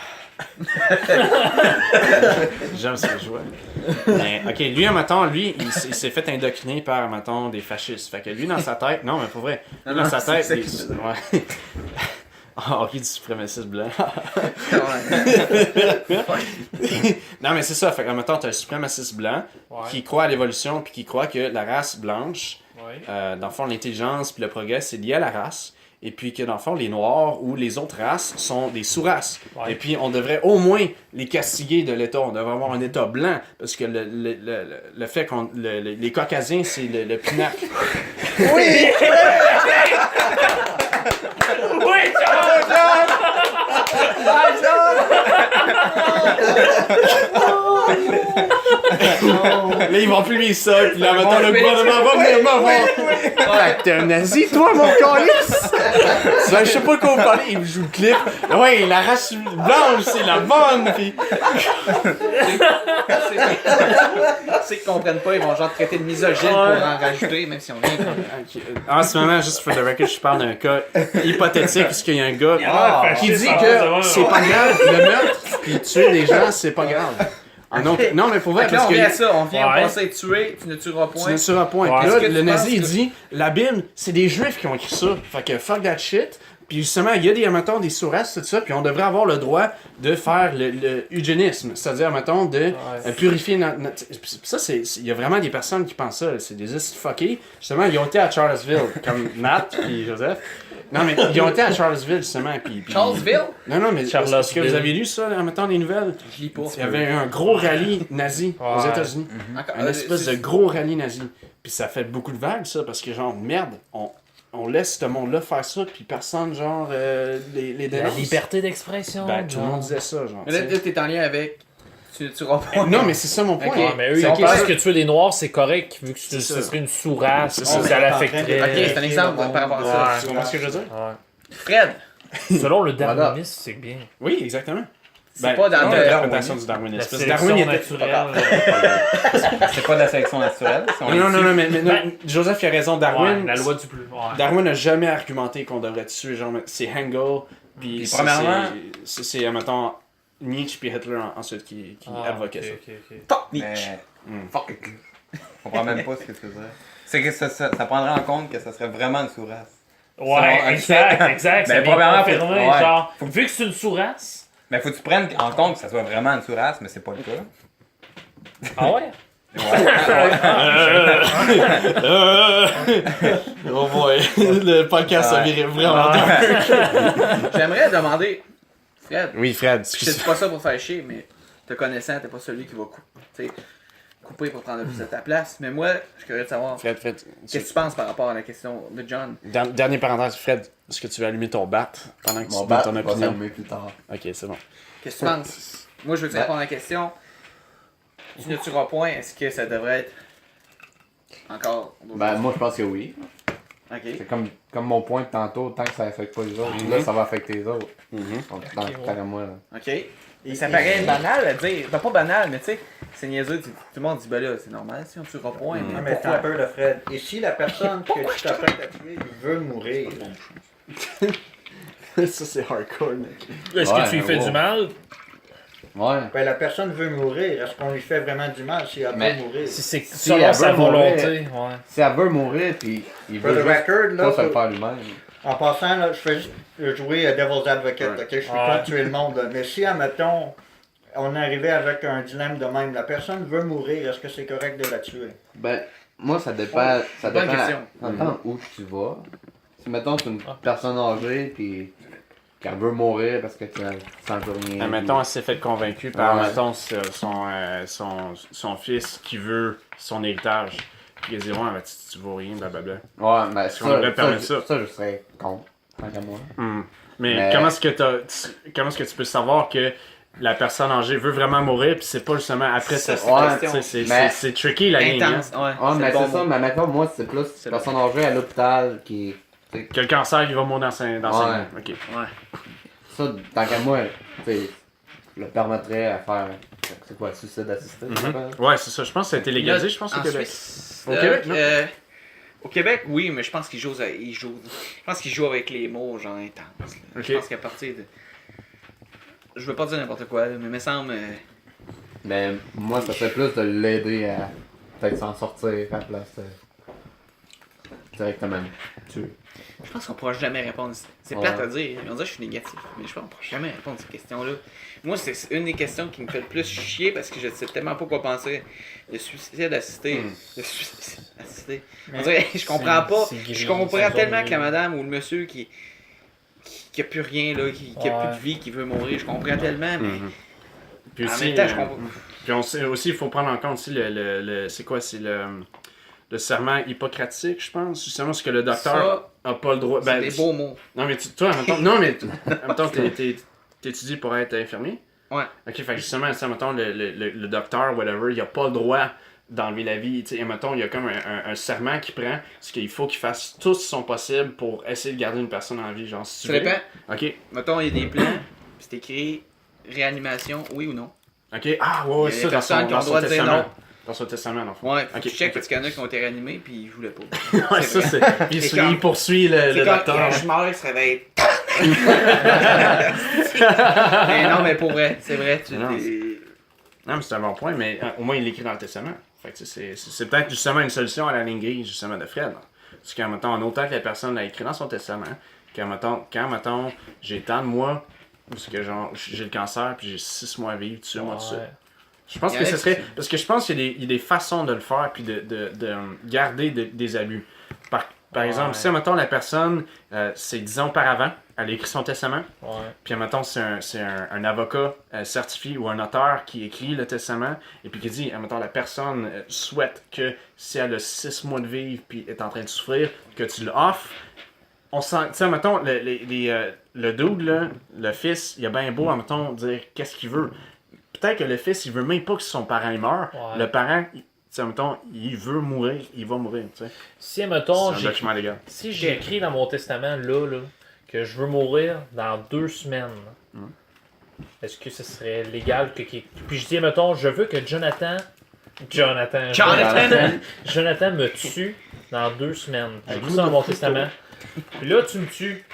J'aime ce que je vois. Mais, ok, lui, mettons, il s'est fait indoctriner par, mettons, des fascistes. Fait que lui, dans sa tête, non, mais pour vrai, lui, dans sa tête, ouais. Ah, ok, du suprémaciste blanc. Non, mais c'est ça. Fait que, mettons, t'as un suprémaciste blanc qui croit à l'évolution puis qui croit que la race blanche, dans le fond, l'intelligence puis le progrès, c'est lié à la race. Et puis que, dans le fond, les Noirs ou les autres races sont des sous-races. Ouais. Et puis, on devrait au moins les castiguer de l'État. On devrait avoir un État blanc. Parce que le fait qu'on... les Caucasiens, c'est le pinacle. Oui! Oui, John! Là, ils vont plus ça, puis là, maintenant, le gouvernement va venir me voir. T'es un nazi, toi, mon calice? Je sais pas de quoi vous parlez, il me joue le clip. Ouais, la race blanche, c'est la bonne, pis... C'est qu'ils comprennent pas, ils vont genre traiter de misogyne pour en rajouter, même si on vient. En ce moment, juste for the record, je parle d'un cas hypothétique, parce qu'il y a un gars qui dit que c'est pas grave, le meurtre, pis tuer des gens, c'est pas grave. Ah non, non, mais pour vrai, parce on que... vient à ça, on vient penser tuer, tu ne tueras point. Tu ne tueras point. Ouais. Là, le nazi, il dit, la Bible, c'est des Juifs qui ont écrit ça. Fait que fuck that shit. Puis justement, il y a des, mettons, des sous-races, tout ça, puis on devrait avoir le droit de faire le eugénisme. C'est-à-dire, mettons, de purifier notre... Ça, il y a vraiment des personnes qui pensent ça. C'est des fuckés. Justement, ils ont été à Charlottesville, comme Matt puis Joseph. Non, mais ils ont été à Charlottesville, justement. Puis... Charlottesville? Non, mais est-ce que vous avez lu ça, mettons, les nouvelles? Je lis pas. Il y avait un gros rallye nazi aux États-Unis. Un espèce de gros rallye nazi. Puis ça fait beaucoup de vagues, ça, parce que, genre, merde, on laisse ce monde-là faire ça, puis personne, genre, les dénonce. La liberté d'expression. Ben, tout le monde disait ça, genre. Mais là, t'es en lien avec... Tu tueras pas. Non, mais c'est ça mon point. Okay. Mais eux, ils pensent que tuer les Noirs, c'est correct, vu que ce serait une sous-race, ça l'affecterait. Ok, c'est un exemple par rapport à ça. Tu comprends ce que je veux dire? Fred! Selon le darwinisme, c'est bien. Oui, exactement. C'est pas dans l'interprétation du darwinisme. La Parce que sélection Darwin naturelle. C'est pas de la sélection naturelle. Non, mais Joseph il a raison. Darwin, la loi du plus. Darwin n'a jamais argumenté qu'on devrait tuer. Genre, c'est Hegel. Puis premièrement, c'est, mettons, Nietzsche puis Hitler ensuite qui advoquaient ça. Fuck Nietzsche! Fuck. Je comprends même pas ce que tu veux dire. C'est que ça prendrait en compte que ça serait vraiment une sous-race. Ouais, exact. Ben, premièrement, confirmé, genre, vu que c'est une sous-race. Mais faut que tu prennes en compte que ça soit vraiment une sous-race, mais c'est pas le cas. Ah ouais? Oh boy, le podcast a viré vraiment J'aimerais demander, Fred. Oui, Fred. Je dis pas ça pour faire chier, mais te connaissant, t'es pas celui qui va couper pour prendre plus de ta place. Mais moi, je suis curieux de savoir. Fred. Qu'est-ce que tu penses par rapport à la question de John? Dernière parenthèse, Fred. Est-ce que tu veux allumer ton bat pendant que tu Mon donnes bat ton va opinion? s'allumer plus tard. Ok, c'est bon. Qu'est-ce que tu penses? Moi, je veux que tu répondes à la question. Tu ne tueras point, est-ce que ça devrait être encore... Ben, moi, je pense que oui. Ok. C'est comme mon point de tantôt, tant que ça affecte pas les autres, là, ça va affecter les autres. Tant moi, là. Ok. Et ça paraît banal à dire. Ben, pas banal, mais tu sais, c'est niaiseux. Tout le monde dit, ben là, c'est normal si on tuera point. Mais t'as un peu de Fred. Et si la personne que tu t'apprêtes à tuer veut mourir? Ça, c'est hardcore, mec. Est-ce que tu lui fais du mal? Ouais. Ben, la personne veut mourir. Est-ce qu'on lui fait vraiment du mal si elle veut mourir? Si c'est Si selon elle sa veut mourir, volonté, Si elle veut mourir, puis il For veut the juste record, là, pas se le faire lui-même. En passant, là, je fais juste jouer à Devil's Advocate, ok? Je suis pas tuer le monde, là. Mais si, admettons, on est arrivé avec un dilemme de même, la personne veut mourir, est-ce que c'est correct de la tuer? Ben, moi, ça dépend. Ça bonne dépend. question. Ça dépend où tu vas. Si, mettons, c'est une personne âgée, puis qu'elle veut mourir parce que tu sens plus rien. Mettons, elle s'est fait convaincue par, Ouais. mettons, son fils qui veut son héritage. Puis il dit, ouais, mais tu vaux rien, blablabla. Ouais, mais qu'on devrait permettre ça. ça, je serais contre. Tant qu'à moi. Mais comment est-ce que tu peux savoir que la personne âgée veut vraiment mourir, puis c'est pas justement après ça? C'est tricky, la ligne. Intense, ouais. Mais bon c'est ça, mot. mais maintenant, moi, c'est plus une personne âgée à l'hôpital qui. Que le cancer, il va mourir dans 5 ans. Ok. Ouais. ça, tant qu'à moi, tu sais, je le permettrais à faire. C'est quoi, suicide assisté? ça s'appelle? Ouais, c'est ça. Je pense que ça a été légalisé, je pense, au En Québec. Suisse, Au Québec, non? Au Québec, oui, mais je pense qu'ils jouent, je pense qu'ils jouent avec les mots, genre intense. Là. Ok. Je pense qu'à partir de. Je veux pas dire n'importe quoi, là, mais il me semble. Mais moi, ça serait plus de l'aider à peut-être s'en sortir à la place directement tuer. Je pense qu'on pourra jamais répondre. C'est plate à dire. On dirait que je suis négatif, mais je pense qu'on pourra jamais répondre à ces questions-là. Moi, c'est une des questions qui me fait le plus chier parce que je sais tellement pas quoi penser. Le suicide assisté. Le suicide assisté. On dirait, je comprends pas. Je comprends tellement que la madame ou le monsieur qui a plus rien, là, qui a plus de vie, qui veut mourir. Je comprends tellement, mais. Puis En aussi, même temps, je comprends. puis on sait aussi, il faut prendre en compte aussi c'est quoi, c'est le serment hippocratique, je pense. Justement, ce que le docteur a pas le droit. C'est des beaux mots. Non, mais toi, en même temps, non, mais en même temps, t'étudies pour être infirmier. Ouais. Ok, fait que justement, ça, mettons, le docteur, whatever, il a pas le droit d'enlever la vie. Et mettons, il y a comme un serment qu'il prend, c'est qu'il faut qu'il fasse tout son possible pour essayer de garder une personne en vie. Genre, si tu Ça veux. dépend. Ok. Mettons, il y a des plans, puis c'est écrit réanimation, oui ou non. Ok. Ah, ouais, Il y a ça, des personnes qui ont le droit de dire non. Dans son testament, dans le fond. Ouais, faut Ok, que tu check ok. parce qu'il y en a qui ont été réanimés, puis ils voulaient pas. Ouais, ça, vrai. c'est. Puis C'est il comme- poursuit le C'est comme, docteur. je meurs, il se réveille. Mais non, mais pour vrai, c'est vrai. Non, Non, mais c'est un bon point, mais au moins il l'écrit dans le testament. Fait que c'est peut-être justement une solution à la ligne grise, justement, de Fred. Parce qu'en mettons, en autant que la personne l'a écrit dans son testament, quand mettons, j'ai tant de mois, parce que genre, j'ai le cancer, puis j'ai 6 mois à vivre, tu sais, moi, tout ça. Je pense que ce serait. Parce que je pense qu'il y a des façons de le faire, puis de garder des abus. Par exemple, si, mettons, la personne, c'est 10 ans auparavant, elle a écrit son testament, puis, mettons, c'est un avocat certifié ou un notaire qui écrit le testament, et puis qui dit, mettons, la personne souhaite que si elle a 6 mois de vivre, puis est en train de souffrir, que tu l'offres. On sent, tu sais, mettons, le dude, là, le fils, il a bien beau, mettons, dire qu'est-ce qu'il veut. Peut-être que le fils, il veut même pas que son parent il meure. Ouais. Le parent, mettons, il veut mourir, il va mourir, tu sais. Si, mettons, C'est un document légal. si j'ai écrit dans mon testament, là, que je veux mourir dans 2 semaines, est-ce que ce serait légal que... Puis je dis, mettons, je veux que Jonathan me tue dans 2 semaines. J'ai écrit ça dans mon testament. Puis là, tu me tues.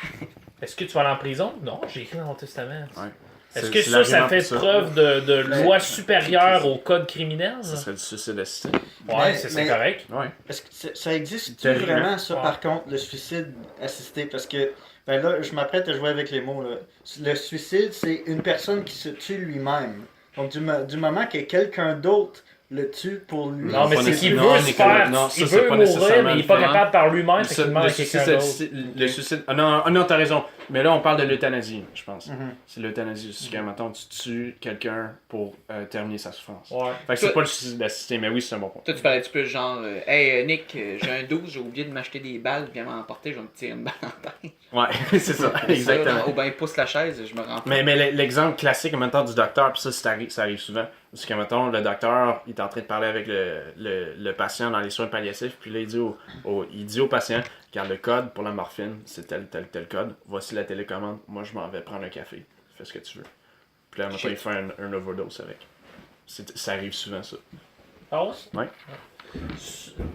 Est-ce que tu vas aller en prison? Non, j'ai écrit dans mon testament. Ouais. Est-ce C'est que ça l'argument fait pour ça. preuve de loi supérieure au code criminel? Ça serait du suicide assisté. Ouais, c'est mais- correct. Ouais. Est-ce que ça existe Terrible. vraiment, ça, Ouais. par contre, le suicide assisté? Parce que, ben là, je m'apprête à jouer avec les mots, là. Le suicide, c'est une personne qui se tue lui-même. Donc, du moment que quelqu'un d'autre le tue pour lui. Non, mais pas c'est qu'il nécessairement. veut se faire. Non, ça, Il c'est veut pas mourir, nécessairement mais il est pas le fait. capable par lui-même, fait qu'il Le demande à quelqu'un d'autre. suicide. Ah non, t'as raison. Mais là, on parle de l'euthanasie, je pense. C'est l'euthanasie. C'est quand, mettons, tu tues quelqu'un pour terminer sa souffrance. Ouais. Fait que c'est pas le suicide assisté, mais oui, c'est un bon point. Toi, tu parlais-tu plus genre, hey Nick, j'ai un 12, j'ai oublié de m'acheter des balles, viens m'emporter, je vais me tirer une balle en tête. Ouais, c'est ça, exactement. Ou ben, il pousse la chaise, je me rends Mais l'exemple classique en même temps du docteur, puis ça arrive souvent. Parce que, mettons, le docteur, il est en train de parler avec le patient dans les soins palliatifs, puis là, il dit au patient, regarde le code pour la morphine, c'est tel code, voici la télécommande, moi je m'en vais prendre un café, fais ce que tu veux. Puis là, mettons, il fait un overdose avec. Ça arrive souvent, ça. Ah ouais? Ouais.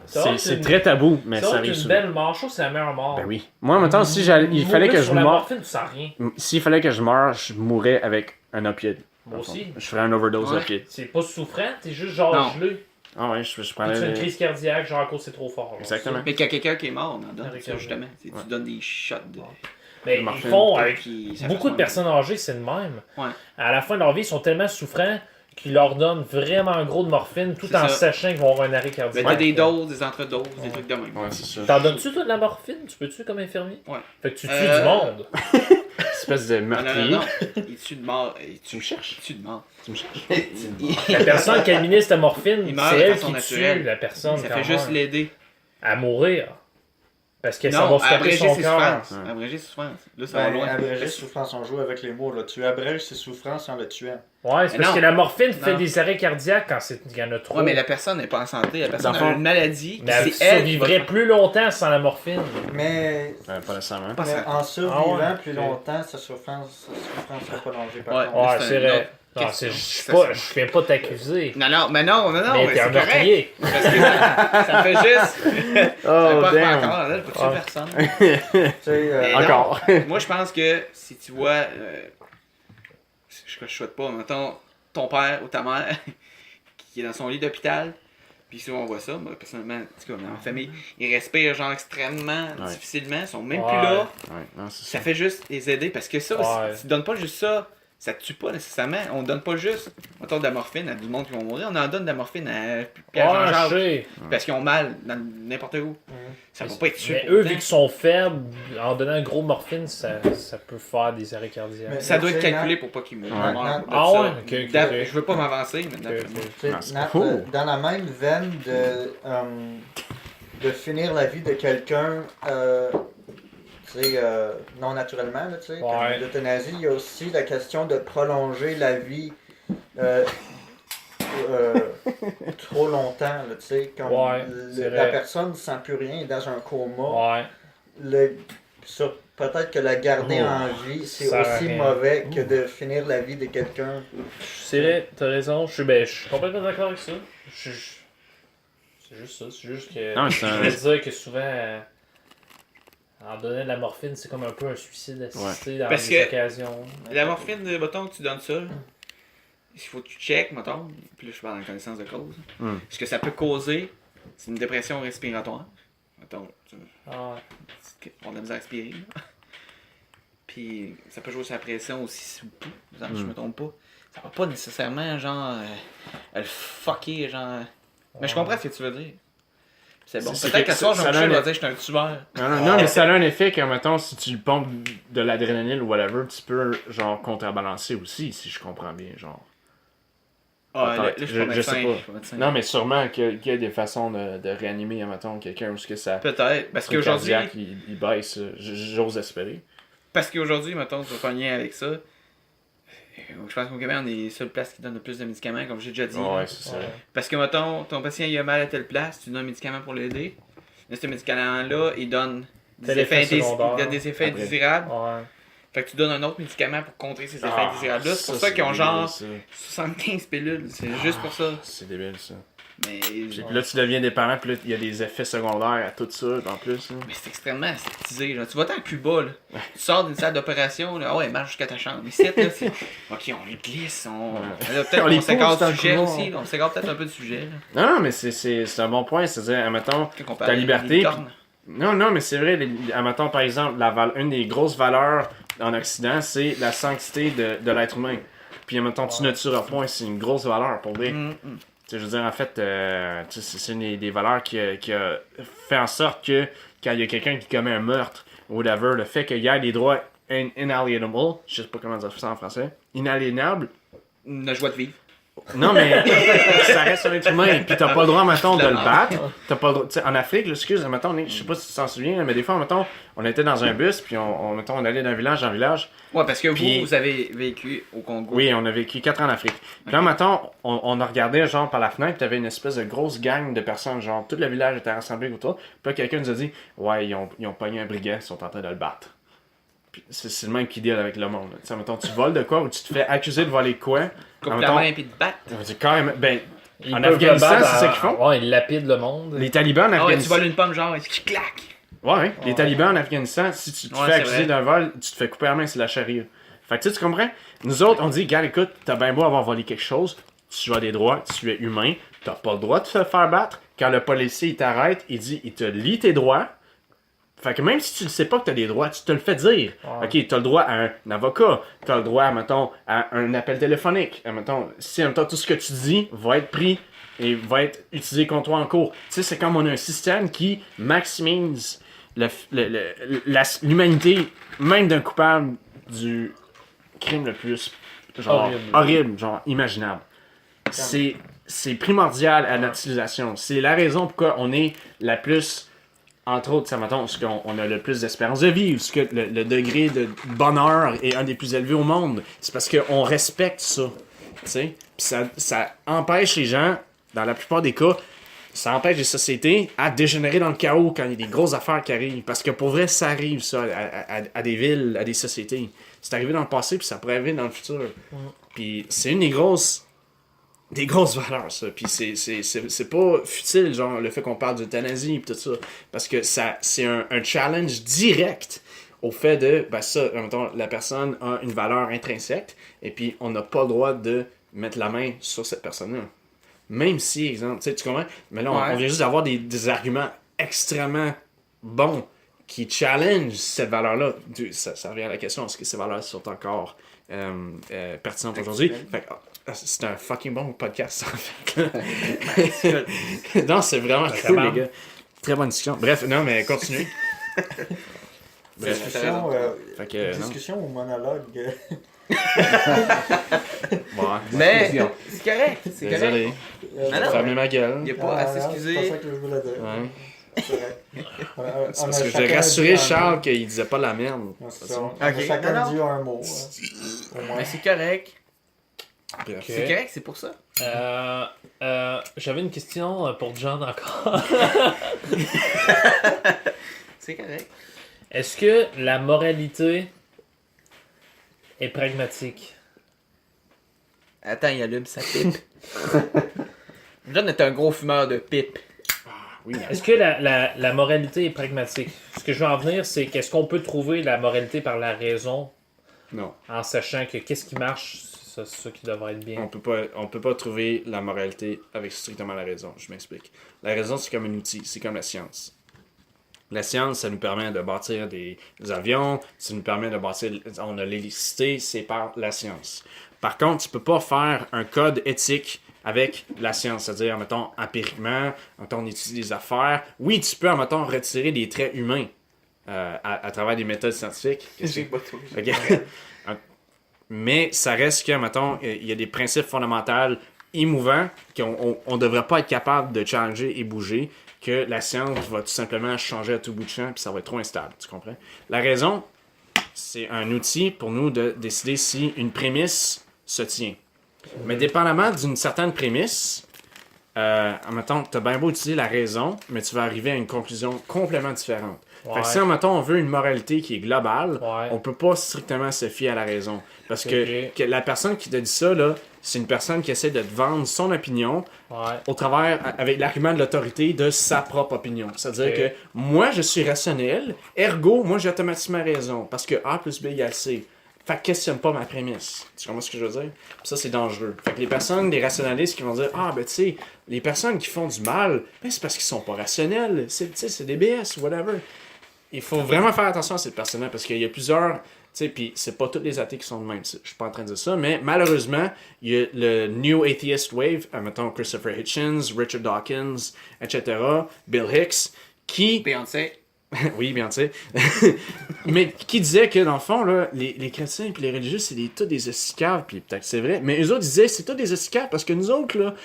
C'est C'est très tabou, mais ça arrive une souvent. belle mort, je trouve que c'est la meilleure mort. Ben oui. Moi, mettons, si il fallait que je sur la meure, morphine, tu sens rien. s'il fallait que je meure, je mourrais avec un opioïde. Moi aussi. Je ferais un overdose Ouais. d'opioïde. C'est pas souffrant, t'es juste genre Non. gelé. Ah ouais, je Tu prendrais... fais une crise cardiaque, genre à cause c'est trop fort. genre. Exactement. Mais qu'il y a quelqu'un qui est mort, on en donne, Avec ça, un- justement. Tu donnes des shots de. Mais ils morphine, font avec Puis ça beaucoup fait de son- personnes âgées, c'est le même. Ouais. À la fin de leur vie, ils sont tellement souffrants qu'ils leur donnent vraiment un gros de morphine tout C'est en ça. sachant qu'ils vont avoir un arrêt Ben, cardiaque. t'as des doses, des entre-doses, des trucs de même. Ouais, c'est ça. T'en donnes-tu toi de la morphine? Tu peux-tu comme infirmier? Ouais. Fait que tu tues du monde. Espèce de Non, meurtrier. non, non. Il tue de mort. Tu me cherches? Il tue de mort. Tu me cherches? La personne qui administre la morphine, Il meurt c'est de elle façon qui naturelle. tue la personne Ça quand fait juste même l'aider. à mourir. Parce que ça va frapper abréger son ses cœur. souffrances. Abréger ses souffrances. Là, ça va loin. Abréger souffrance, on joue avec les mots. Là. Tu abrèges ses souffrances en le tuant. Ouais, c'est Mais parce non. que la morphine fait Non. des arrêts cardiaques quand il y en a trop. Ouais, mais la personne n'est pas en santé. La personne Dans le a fond- une maladie. Mais elle c'est elle qui survivrait va- plus longtemps sans la morphine. Mais, Pas nécessairement. Pas mais ça. en survivant Ah ouais. plus longtemps, sa souffrance serait prolongée par Ouais. contre. Ouais, c'est c'est un vrai. autre Non, question. je viens pas t'accuser. Non, mais Mais t'es c'est un correct. meurtrier. Parce que ça fait juste. Oh, pas damn. encore, là, pas tuer personne. Tu sais, Mais Encore. non, moi, je pense que si tu vois. Je souhaite pas, mettons, ton père ou ta mère qui est dans son lit d'hôpital, puis souvent on voit ça, moi, personnellement, en tout cas, dans ma famille, ils respirent genre extrêmement Ouais. difficilement, ils sont même Ouais. plus là. Ouais, non, c'est Ça ça. fait juste les aider parce que ça, Ouais. si tu donnes pas juste ça, ça te tue pas nécessairement. On donne pas juste, mettons, de la morphine à du monde qui vont mourir, on en donne de la morphine à Pierre Ouais, je Jean-Jacques sais. parce qu'ils ont mal dans n'importe où. Ça va pas être tué. Mais pour eux, autant. vu qu'ils sont faibles, en donnant un gros morphine, ça peut faire des arrêts cardiaques. Mais- Ça doit être tu sais, calculé pour pas qu'ils meurent. Ouais. meurent de Ah ça. ouais? Ok, ok, ok. Je veux pas m'avancer, mais d'après Ok, moi. ok. Tu sais, Ah, c'est Nat, cool. dans la même veine de finir la vie de quelqu'un tu sais, non naturellement, là, tu sais, Ouais. comme l'euthanasie, il y a aussi la question de prolonger la vie euh, trop longtemps, là, tu sais, comme Ouais, c'est la vrai. personne ne sent plus rien, elle est dans un coma. Ouais. Peut-être que la garder Oh, en vie, c'est ça sert à aussi rien. mauvais que de finir la vie de quelqu'un. C'est vrai, t'as raison. Je suis complètement d'accord avec ça. C'est juste ça. C'est juste que. Non, mais c'est je un- voulais dire que souvent, en donnant de la morphine, c'est comme un peu un suicide assisté dans Parce des que occasions. La morphine, mettons que tu donnes ça, là, il faut que tu checkes, mettons, puis là je parle en connaissance de cause. Hmm. Ce que ça peut causer, c'est une dépression respiratoire. Mettons, Ah, on a de la misère à respirer. là. Puis ça peut jouer sur la pression aussi sous pouls, par exemple, si je me trompe pas. Ça va pas nécessairement, genre, le fucker, genre. Mais je comprends ce que tu veux dire. C'est bon. C'est Peut-être que qu'à soir, ça Jean-Michel donne- va dire que je suis un tueur. Non, mais ça a un effet que, mettons, si tu pompes de l'adrénaline ou whatever, tu peux, genre, contrebalancer aussi, si je comprends bien, genre. Ah, là, Peut-être. je suis pas Je médecin. sais pas. je suis pas médecin. Non, mais sûrement qu'il y a des façons de réanimer, mettons, quelqu'un où ce que ça... Peut-être. Parce truc qu'aujourd'hui, cardiaque, il baisse, j'ose espérer. mettons, tu vas faire un lien avec ça. Je pense qu'au Québec, on est les seules places qui donnent le plus de médicaments, comme j'ai déjà dit. là. Ouais, c'est ça. ouais. Parce que, mettons, ton patient il a mal à telle place, tu donnes un médicament pour l'aider. Mais ce médicament-là, il donne des Tel effets, effet secondaire. il donne des effets Après. indésirables. Ouais. Fait que tu donnes un autre médicament pour contrer ces effets Ah, indésirables-là. C'est pour ça qu'ils ont débile, genre ça. 75 pilules. C'est juste pour ça. C'est débile, ça. Mais, Puis là, tu deviens dépendant, puis là, il y a des effets secondaires à tout ça, en plus. Là. mais c'est extrêmement aseptisé. Là. Tu vas à Cuba, là. Tu sors d'une salle d'opération, là. Ah ouais, marche jusqu'à ta chambre. Ici, là, c'est. Ok, on les glisse. Là, peut-être On les qu'on s'égare pousse dans du le sujet couloir. aussi. Là. On s'égare peut-être un peu du sujet. Là. Non, mais c'est un bon point, c'est-à-dire, admettons, Quand on ta parle des liberté... licornes. Non, mais c'est vrai, admettons, par exemple, une des grosses valeurs en Occident, c'est la sanctité de l'être humain. Puis, admettons, tu ne tueras point, c'est une grosse valeur pour dire. Tu sais, je veux dire, en fait, tu sais, c'est une des valeurs qui a fait en sorte que quand il y a quelqu'un qui commet un meurtre, ou whatever, le fait qu'il y ait des droits inalienable, je sais pas comment dire ça en français, inaliénable, La joie de vivre. non, mais ça reste un être humain, puis t'as pas le droit, mettons, de le battre. T'as pas le droit, tu sais, en Afrique, là, excuse, mettons, je sais pas si tu t'en souviens, mais des fois, mettons, on était dans un bus, puis mettons, on allait d'un village en village. Ouais, parce que Puis- vous avez vécu au Congo. Oui, on a vécu 4 ans en Afrique. Puis là, mettons, on a regardé, genre, par la fenêtre, puis t'avais une espèce de grosse gang de personnes, genre, tout le village était rassemblé autour. Puis là, quelqu'un nous a dit, ouais, ils ont pogné un brigand, ils sont en train de le battre. Puis c'est le même qui deal avec le monde. Tu sais, mettons, tu voles de quoi, ou tu te fais accuser de voler quoi. Coupe En la même main puis te battre. C'est quand même, ben, Ils en peuvent Afghanistan, le battre c'est ça qu'ils font. Ouais, ils lapident le monde. Les talibans en Ah ouais, tu Afghanistan. voles une pomme, genre, est-ce qu'il claque? Ouais, les talibans en Afghanistan, si tu te Ouais, fais c'est accuser vrai. d'un vol, tu te fais couper la main, c'est la charia. Fait que tu comprends? Nous autres, on dit, gars, écoute, t'as bien beau avoir volé quelque chose, tu as des droits, tu es humain, t'as pas le droit de te faire battre. Quand le policier il t'arrête, il dit, il te lit tes droits. Fait que même si tu ne sais pas que t'as des droits, tu te le fais dire. Ouais. Ok, t'as le droit à un avocat, t'as le droit, mettons, à un appel téléphonique. Mettons, si, mettons, tout ce que tu dis va être pris et va être utilisé contre toi en cours. Tu sais, c'est comme on a un système qui maximise l'humanité, même d'un coupable du crime le plus genre, horrible genre imaginable. C'est primordial à notre civilisation. C'est la raison pourquoi on est la plus entre autres, ça mettons, ce qu'on a le plus d'espérance de vie, ou ce que le degré de bonheur est un des plus élevés au monde. C'est parce qu'on respecte ça. Tu sais? Puis ça empêche les gens, dans la plupart des cas, ça empêche les sociétés à dégénérer dans le chaos quand il y a des grosses affaires qui arrivent. Parce que pour vrai, ça arrive, ça, à des villes, à des sociétés. C'est arrivé dans le passé, puis ça pourrait arriver dans le futur. Puis c'est une des grosses valeurs, ça. Puis c'est pas futile, genre, le fait qu'on parle d'euthanasie et tout ça. Parce que c'est un challenge direct au fait de, mettons, la personne a une valeur intrinsèque, et puis on n'a pas le droit de mettre la main sur cette personne-là. Même si, exemple, tu comprends? Mais là, on vient juste d'avoir des arguments extrêmement bons qui challenge cette valeur-là. Ça revient à la question, est-ce que ces valeurs sont encore pertinentes aujourd'hui? C'est un fucking bon podcast, en fait. Non, c'est vraiment cool, les gars. Très bonne discussion. Bref, non, mais continue. Discussion ou monologue? Mais c'est correct. C'est Désolé. correct. Fermez ma gueule. Il n'y a pas à s'excuser. C'est pas ça que je voulais dire. Ouais. C'est C'est parce que je voulais rassurer Charles qu'il disait pas la merde. On a chacun dit un mot. Au moins. Mais c'est correct. Bref. C'est correct, c'est pour ça. J'avais une question pour John encore. C'est correct. Est-ce que la moralité est pragmatique? Attends, il allume sa pipe. John est un gros fumeur de pipe. Oui, Est-ce que la moralité est pragmatique? Ce que je veux en venir, c'est qu'est-ce qu'on peut trouver la moralité par la raison non. en sachant que qu'est-ce qui marche, c'est ça qui devrait être bien. On peut pas trouver la moralité avec strictement la raison. Je m'explique. La raison, c'est comme un outil. C'est comme la science. La science, ça nous permet de bâtir des avions, ça nous permet de bâtir... On a l'électricité, c'est par la science. Par contre, tu peux pas faire un code éthique avec la science, c'est-à-dire, mettons, empiriquement, mettons, on étudie des affaires. Oui, tu peux, mettons, retirer des traits humains à travers des méthodes scientifiques. J'ai pas tout. Okay. Mais ça reste que, mettons, il y a des principes fondamentaux immouvants qu'on ne devrait pas être capable de changer et bouger, que la science va tout simplement changer à tout bout de champ, puis ça va être trop instable, tu comprends? La raison, c'est un outil pour nous de décider si une prémisse se tient. Mais dépendamment d'une certaine prémisse, mettons, tu as bien beau utiliser la raison, mais tu vas arriver à une conclusion complètement différente. Fait que si, mettons, on veut une moralité qui est globale, on peut pas strictement se fier à la raison. Parce que la personne qui te dit ça, là, c'est une personne qui essaie de te vendre son opinion au travers, avec l'argument de l'autorité de sa propre opinion. C'est-à-dire que moi, je suis rationnel, ergo, moi, j'ai automatiquement raison. Parce que A plus B égale C. Fait que questionne pas ma prémisse. Tu comprends ce que je veux dire? Puis ça, c'est dangereux. Fait que les personnes, les rationalistes qui vont dire tu sais, les personnes qui font du mal, c'est parce qu'ils sont pas rationnels. C'est des BS, whatever. Il faut vraiment faire attention à ces personnes-là parce qu'il y a plusieurs... Puis c'est pas tous les athées qui sont de même. Je suis pas en train de dire ça, mais malheureusement, il y a le New Atheist Wave, mettons Christopher Hitchens, Richard Dawkins, etc., Bill Hicks, qui... Beyoncé. Oui, bien tu sais. Mais qui disait que dans le fond, là, les chrétiens et les religieux, c'est tous des escaves, puis peut-être que c'est vrai, mais eux autres disaient c'est tous des escaves parce que nous autres,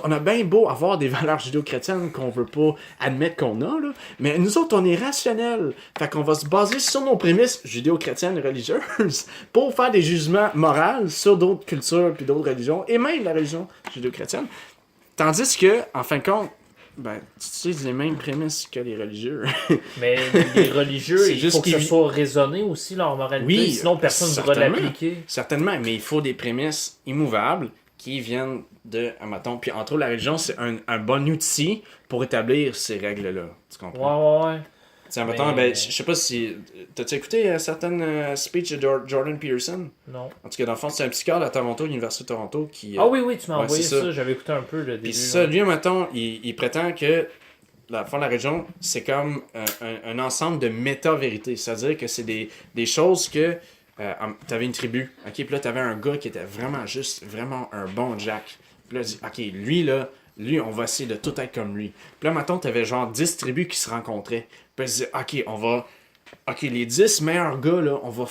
on a bien beau avoir des valeurs judéo-chrétiennes qu'on veut pas admettre qu'on a, là, mais nous autres, on est rationnels. Fait qu'on va se baser sur nos prémices judéo-chrétiennes et religieuses pour faire des jugements moraux sur d'autres cultures puis d'autres religions, et même la religion judéo-chrétienne. Tandis que, en fin de compte, tu utilises les mêmes prémices que les religieux. Mais les religieux, il faut que ce qu'ils... soit raisonné aussi, leur moralité. Oui, sinon personne ne pourra l'appliquer. Certainement, mais il faut des prémices immovables qui viennent de... Mettons, puis entre autres, la religion, c'est un bon outil pour établir ces règles-là. Tu comprends? Ouais. Tiens, mettons, je sais pas si... T'as-tu écouté certaines speeches de Jordan Peterson? Non. En tout cas, dans le fond, c'est un psychiatre à Toronto, l'Université de Toronto, qui... oui, tu m'as envoyé ça. J'avais écouté un peu le début. Puis ça, lui, mettons, il prétend que la religion, c'est comme un ensemble de méta-vérités. C'est-à-dire que c'est des choses que... t'avais une tribu, ok? Puis là, t'avais un gars qui était vraiment un bon Jack. Puis là, il dit, ok, lui, on va essayer de tout être comme lui. Puis là, mettons, t'avais genre 10 tribus qui se rencontraient. Puis là, il dit, ok, les 10 meilleurs gars, là, on va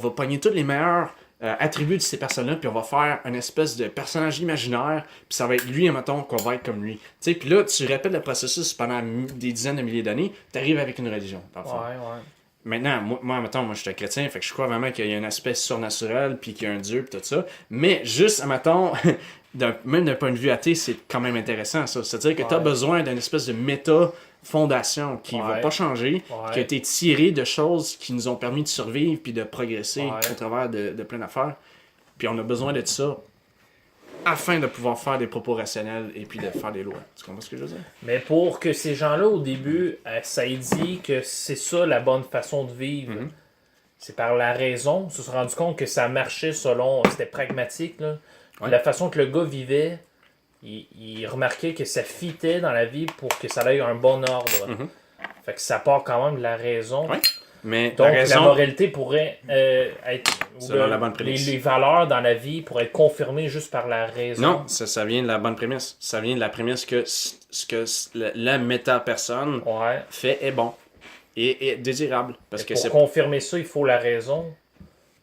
pogner tous les meilleurs attributs de ces personnes-là, puis on va faire une espèce de personnage imaginaire, puis ça va être lui, mettons, qu'on va être comme lui. Tu sais, puis là, tu répètes le processus pendant des dizaines de milliers d'années, t'arrives avec une religion, dans le fond. Ouais. Maintenant, moi, je suis un chrétien, fait que je crois vraiment qu'il y a un aspect surnaturel, puis qu'il y a un Dieu, puis tout ça. Mais juste, mettons, même d'un point de vue athée, c'est quand même intéressant, ça. C'est-à-dire que tu as besoin d'une espèce de méta-fondation qui va pas changer, qui a été tirée de choses qui nous ont permis de survivre, puis de progresser au travers de plein d'affaires. Puis on a besoin de ça afin de pouvoir faire des propos rationnels et puis de faire des lois. Tu comprends ce que je veux dire? Mais pour que ces gens-là, au début, ça ait dit que c'est ça la bonne façon de vivre, c'est par la raison. Ils se sont rendus compte que ça marchait selon... C'était pragmatique, là. La façon que le gars vivait, il remarquait que ça fitait dans la vie pour que ça ait un bon ordre. Fait que ça part quand même de la raison. Mais donc la moralité pourrait être... Selon la bonne prémisse. Les valeurs dans la vie pourraient être confirmées juste par la raison. Non, ça vient de la bonne prémisse. Ça vient de la prémisse que ce que la méta-personne fait est bon et désirable. Parce que pour confirmer ça, il faut la raison.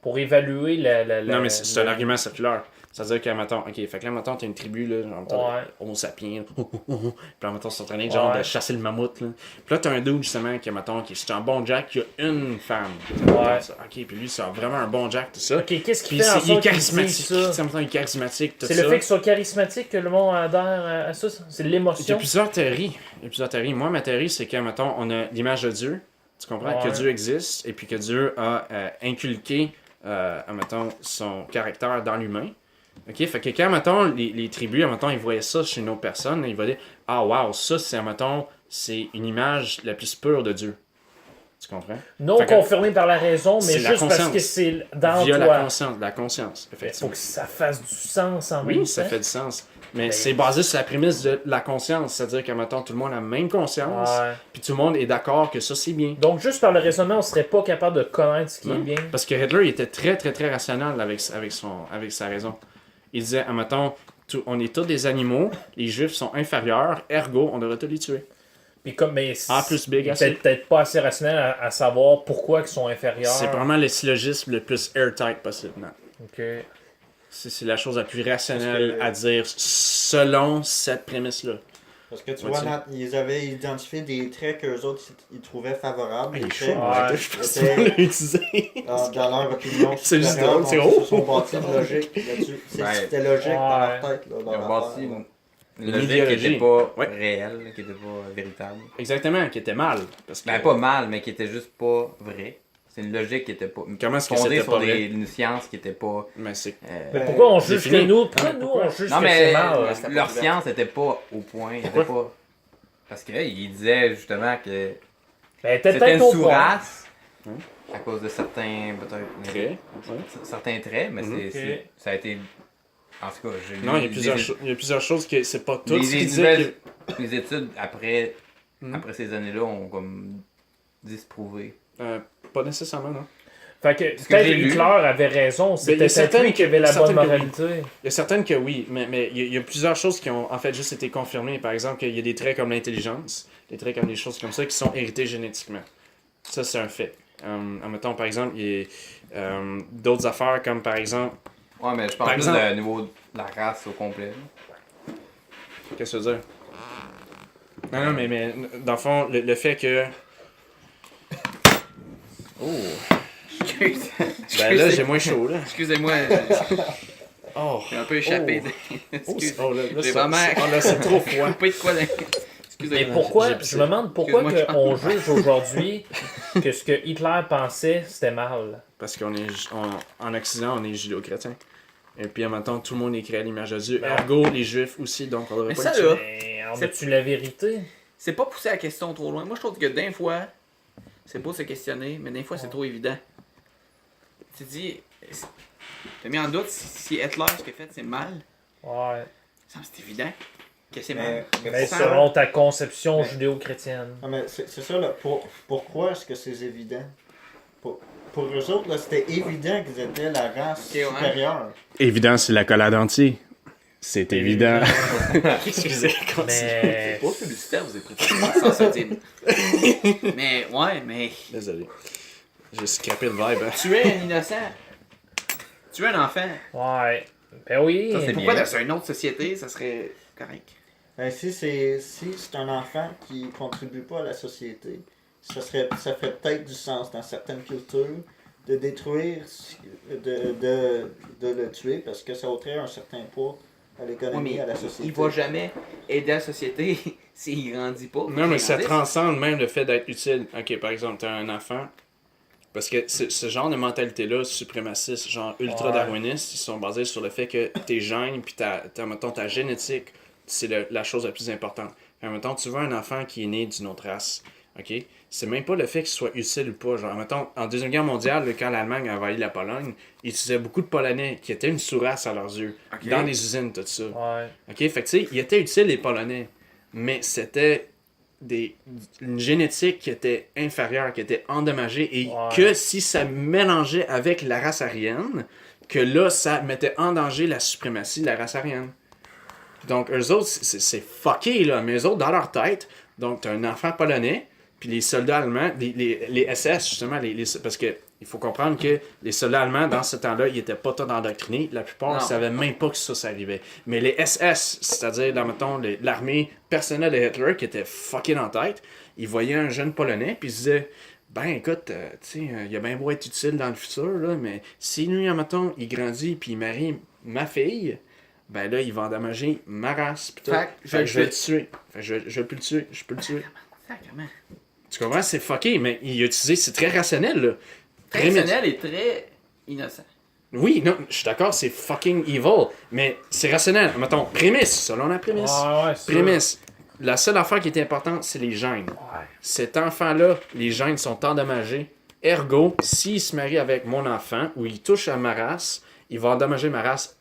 Pour évaluer la non, mais c'est un argument circulaire. C'est-à-dire que, mettons, ok, fait que là, mettons, t'as une tribu, là, genre, Homo sapiens, puis là, mettons, c'est en train genre de chasser le mammouth, là. Puis là, t'as un dude, justement, qui, mettons, c'est un bon Jack, qui a une femme. Ok, puis lui, c'est vraiment un bon Jack, tout ça. Ok, qu'est-ce qui puis fait en il est sorte charismatique, qu'il dit ça? Il est charismatique, tout ça. C'est le fait qu'il soit charismatique que le monde adhère à ça? C'est l'émotion? Il y a plusieurs théories. Moi, ma théorie, c'est que, mettons, on a l'image de Dieu, tu comprends? Que Dieu existe, et puis que Dieu a inculqué, mettons, son caractère dans l'humain. Ok, fait que quand, mettons, les tribus, mettons, ils voyaient ça chez nos personnes, ils voient dire, ah, wow, ça, c'est, mettons, c'est une image la plus pure de Dieu. Tu comprends? Non confirmé par la raison, mais juste parce que c'est dans via toi. la conscience, effectivement. Il faut que ça fasse du sens en même temps. Oui, ça fait du sens. Mais c'est basé sur la prémisse de la conscience, c'est-à-dire que, mettons, tout le monde a la même conscience, puis tout le monde est d'accord que ça, c'est bien. Donc, juste par le raisonnement, on serait pas capable de connaître ce qui est bien. Parce que Hitler, il était très, très, très rationnel avec sa raison. Il disait, mettons, on est tous des animaux, les Juifs sont inférieurs, ergo, on devrait tous les tuer. Puis comme, mais A plus B égale C. peut-être pas assez rationnel à savoir pourquoi ils sont inférieurs. C'est vraiment le syllogisme le plus airtight possible. Non? Ok. C'est la chose la plus rationnelle à dire selon cette prémisse-là. Parce que tu vois, ils avaient identifié des traits qu'eux autres ils trouvaient favorables. Il est chaud, je pense qu'ils vont l'utiliser. Dans leur opinion. C'est juste drôle, c'est haut. Ils se sont bâtis une logique là-dessus. C'était logique dans leur tête. Là, ils ont bâti une logique idéologie. qui n'était pas réelle, qui n'était pas véritable. Exactement, qui était mal. Parce que... Ben, pas mal, mais qui était juste pas vrai. C'est une logique qui était pas. Comment est-ce que fondée c'était sur pas vrai? une science qui était pas. Mais c'est... Mais pourquoi on juge que nous? Pourquoi nous on juge Non, que mais c'est mal? leur science n'était pas au point. Elle était pas... Parce qu'ils disaient justement que c'était une sous-race à cause de certains certains traits, mais ça a été. En tout cas, j'ai lu. Non, il y a plusieurs choses que c'est pas tout ce qu'ils disaient. Les études après ces années-là ont comme disprouvé. Pas nécessairement, non. Fait que peut-être Hitler avait raison, c'était lui qui avait la bonne moralité. Il y a certaines que oui, mais il y a plusieurs choses qui ont en fait juste été confirmées. Par exemple, qu'il y a des traits comme l'intelligence, des traits comme des choses comme ça qui sont hérités génétiquement. Ça, c'est un fait. Mettons, par exemple, il y a d'autres affaires comme par exemple... Ouais, mais je parle plus du niveau de la race au complet. Qu'est-ce que ça veut dire? Non, mais dans le fond, le fait que... Oh! Ben là, j'ai moins chaud, là. Excusez-moi. J'ai un peu échappé. Excusez. J'ai vraiment... là, c'est trop froid. Pas de quoi là. Excusez-moi. Mais pourquoi, je me demande pourquoi on juge aujourd'hui que ce que Hitler pensait, c'était mal. Parce qu'en Occident, on est judéo-chrétien. Et puis, en même temps, tout le monde est créé à l'image de Dieu. Ergo, les Juifs aussi, donc on devrait pas ça, là, mais en veux-tu la vérité? C'est pas pousser la question trop loin. Moi, je trouve que d'un fois, c'est pas se questionner, mais d'un fois, c'est trop évident. Tu te dis, t'as mis en doute si Hitler, ce qu'il a fait, c'est mal. Ouais. C'est évident que c'est mal. Mais selon ta conception judéo-chrétienne. Non, mais c'est ça, là. Pourquoi est-ce que c'est évident? Pour eux autres, là, c'était évident qu'ils étaient la race supérieure. Évident, c'est l'accolade entier. C'est évident. Excusez, mais... C'est pas publicitaire, vous êtes préparé sans dire. Mais, ouais, mais... Désolé. J'ai scrappé le vibe. Hein. Tuer un innocent. Tuer un enfant, Ouais. Ben oui. Ça, c'est Pourquoi bien. dans une autre société, ça serait correct? Ben, si c'est un enfant qui contribue pas à la société, ça ferait peut-être du sens dans certaines cultures de détruire, de le tuer parce que ça ôterait un certain poids à l'économie, Oui, mais à la société. il va jamais aider la société s'il grandit pas. Non, mais ça S'il grandit, transcende même le fait d'être utile. Ok, par exemple, t'as un enfant. Parce que ce genre de mentalité-là, suprémaciste, genre ultra-darwiniste, ils sont basés sur le fait que tes gènes puis mettons, ta génétique, c'est la chose la plus importante. Mettons, tu veux un enfant qui est né d'une autre race, ok? C'est même pas le fait qu'il soit utile ou pas. Genre, mettons, en Deuxième Guerre mondiale, quand l'Allemagne a envahi la Pologne, ils utilisaient beaucoup de Polonais qui étaient une sous-race à leurs yeux, Ok. dans les usines, tout ça. Ouais. Ok, fait que tu sais, ils étaient utiles les Polonais, mais c'était une génétique qui était inférieure, qui était endommagée, et Ouais. que si ça mélangeait avec la race aryenne, que là, ça mettait en danger la suprématie de la race aryenne. Donc, eux autres, c'est fucké, là, mais eux autres, dans leur tête, donc, t'as un enfant polonais, puis les soldats allemands, les SS, justement, parce que il faut comprendre que les soldats allemands, dans ce temps-là, ils étaient pas tous endoctrinés. La plupart ne Non. savaient même pas que ça arrivait. Mais les SS, c'est-à-dire, mettons, l'armée personnelle de Hitler, qui était fucké dans la tête, ils voyaient un jeune Polonais, puis ils se disaient, ben écoute, tu sais, il a bien beau être utile dans le futur, là, mais si lui, mettons, il grandit, puis il marie ma fille, ben là, il va endommager ma race, pis tout. Fait que Fait que je vais le tuer. Fait que je peux le tuer. Je peux le tuer. Sacrément. Tu comprends? C'est fucké, mais il a utilisé, c'est très rationnel, là. Très rationnel et très innocent. Oui, non, je suis d'accord, c'est fucking evil, mais c'est rationnel. Mettons, prémisse, selon la prémisse. Ouais, c'est Prémisse. La seule affaire qui est importante, c'est les gènes. Ouais. Cet enfant-là, les gènes sont endommagés. Ergo, s'il se marie avec mon enfant ou il touche à ma race, il va endommager ma race.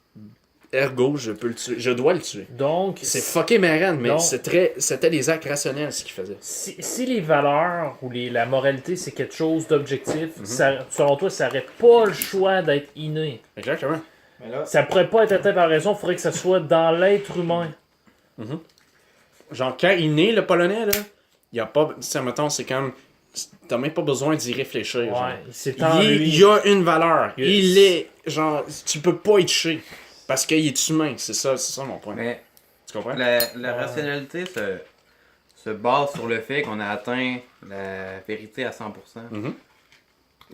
Ergo, je peux le tuer. Je dois le tuer. Donc, C'est fucké marrant, mais Non. c'était des actes rationnels ce qu'il faisait. si les valeurs ou la moralité, c'est quelque chose d'objectif, selon toi, ça n'aurait pas le choix d'être inné. Exactement. Mais là, Ça pourrait pas être atteint par raison, il faudrait que ça soit dans l'être humain. Genre, quand il naît, le Polonais, là, il y a pas. Ça, mettons, c'est comme. T'as même pas besoin d'y réfléchir. genre. Ouais, c'est en lui. Il y a une valeur. Yes. Il est. Genre, tu peux pas y toucher. Parce qu'il est humain. C'est ça mon point. mais Tu comprends? la rationalité se base sur le fait qu'on a atteint la vérité à 100%. Mhm.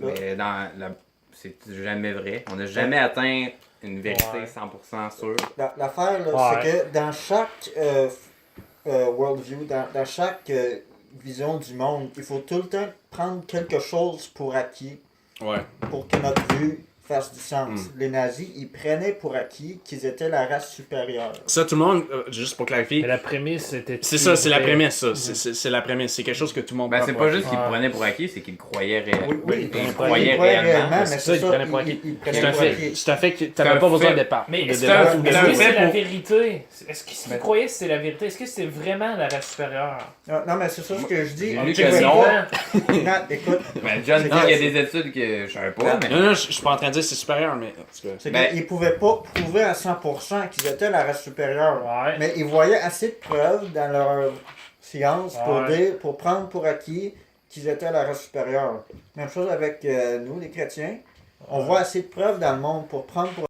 Mais c'est jamais vrai. On n'a jamais atteint une vérité Ouais. 100% sûre. l'affaire, là, Ouais. c'est que dans chaque worldview, dans chaque vision du monde, il faut tout le temps prendre quelque chose pour acquis Ouais. pour que notre vue fasse du sens. Les nazis, ils prenaient pour acquis qu'ils étaient la race supérieure. Ça, tout le monde, juste pour clarifier. Mais la prémisse était. C'est ça, c'est la prémisse, ça. C'est la prémisse. C'est quelque chose que tout le monde Ben, prend c'est pour pas acquis. juste qu'ils Ouais. prenaient pour acquis, c'est qu'ils croyaient réellement. Oui, Ils croyaient réellement. mais c'est c'est ça, ils ça, prenaient pour acquis. ils Tout prenaient à pour fait. acquis. Tout à fait. C'est T'avais un pas besoin fait. de départ. Mais de est-ce débat que ou de c'est un est-ce que débat. c'est la pour- vérité? Est-ce qu'il croyait que c'était la vérité? Est-ce que c'était vraiment la race supérieure? Non, mais c'est ça ce que je dis. J'ai lu Tu que peux non. pas- Non, écoute, Ben, John C'est dit qu'il y a que- des études que je savais pas, mais. Non, je suis pas en train de dire que c'est supérieur, mais. en tout cas. c'est Ben- qu'ils pouvaient pas prouver à 100% qu'ils étaient la race supérieure. Ouais. Mais ils voyaient assez de preuves dans leur science Ouais. pour prendre pour acquis qu'ils étaient la race supérieure. Même chose avec nous, les chrétiens. On voit assez de preuves dans le monde pour prendre pour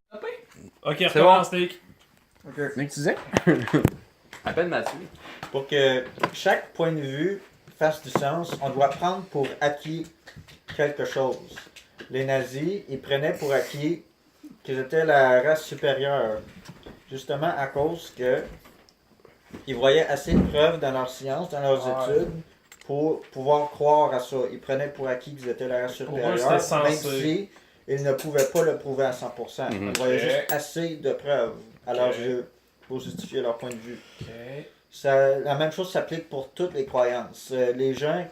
Ok, C'est recommence, Nick. Qu'est-ce que tu disais? Appelle Mathieu. Pour que chaque point de vue fasse du sens, on doit prendre pour acquis quelque chose. Les nazis, ils prenaient pour acquis qu'ils étaient la race supérieure. Justement à cause que ils voyaient assez de preuves dans leur science, dans leurs Ouais. études, pour pouvoir croire à ça. Ils prenaient pour acquis qu'ils étaient la race Pour eux, supérieure, c'était même censé. si ils ne pouvaient pas le prouver à 100%. Ils voyaient Ok. juste assez de preuves à leurs Ok. yeux pour justifier leur point de vue. Ok. La même chose s'applique pour toutes les croyances. Les gens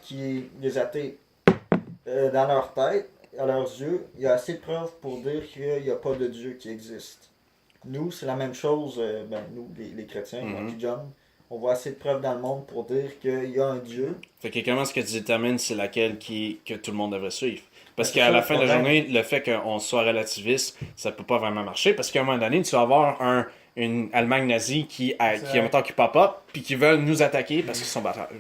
les athées, dans leur tête, à leurs yeux, il y a assez de preuves pour dire qu'il n'y a pas de Dieu qui existe. Nous, c'est la même chose, nous, les chrétiens, moi puis John, on voit assez de preuves dans le monde pour dire qu'il y a un Dieu. Fait que comment est-ce que tu détermines c'est laquelle que tout le monde devrait suivre? Parce Ben, qu'à c'est la ça, fin de le la problème. journée, le fait qu'on soit relativiste, ça peut pas vraiment marcher parce qu'à un moment donné, tu vas avoir une Allemagne nazie qui pop-up, puis qui veulent nous attaquer parce qu'ils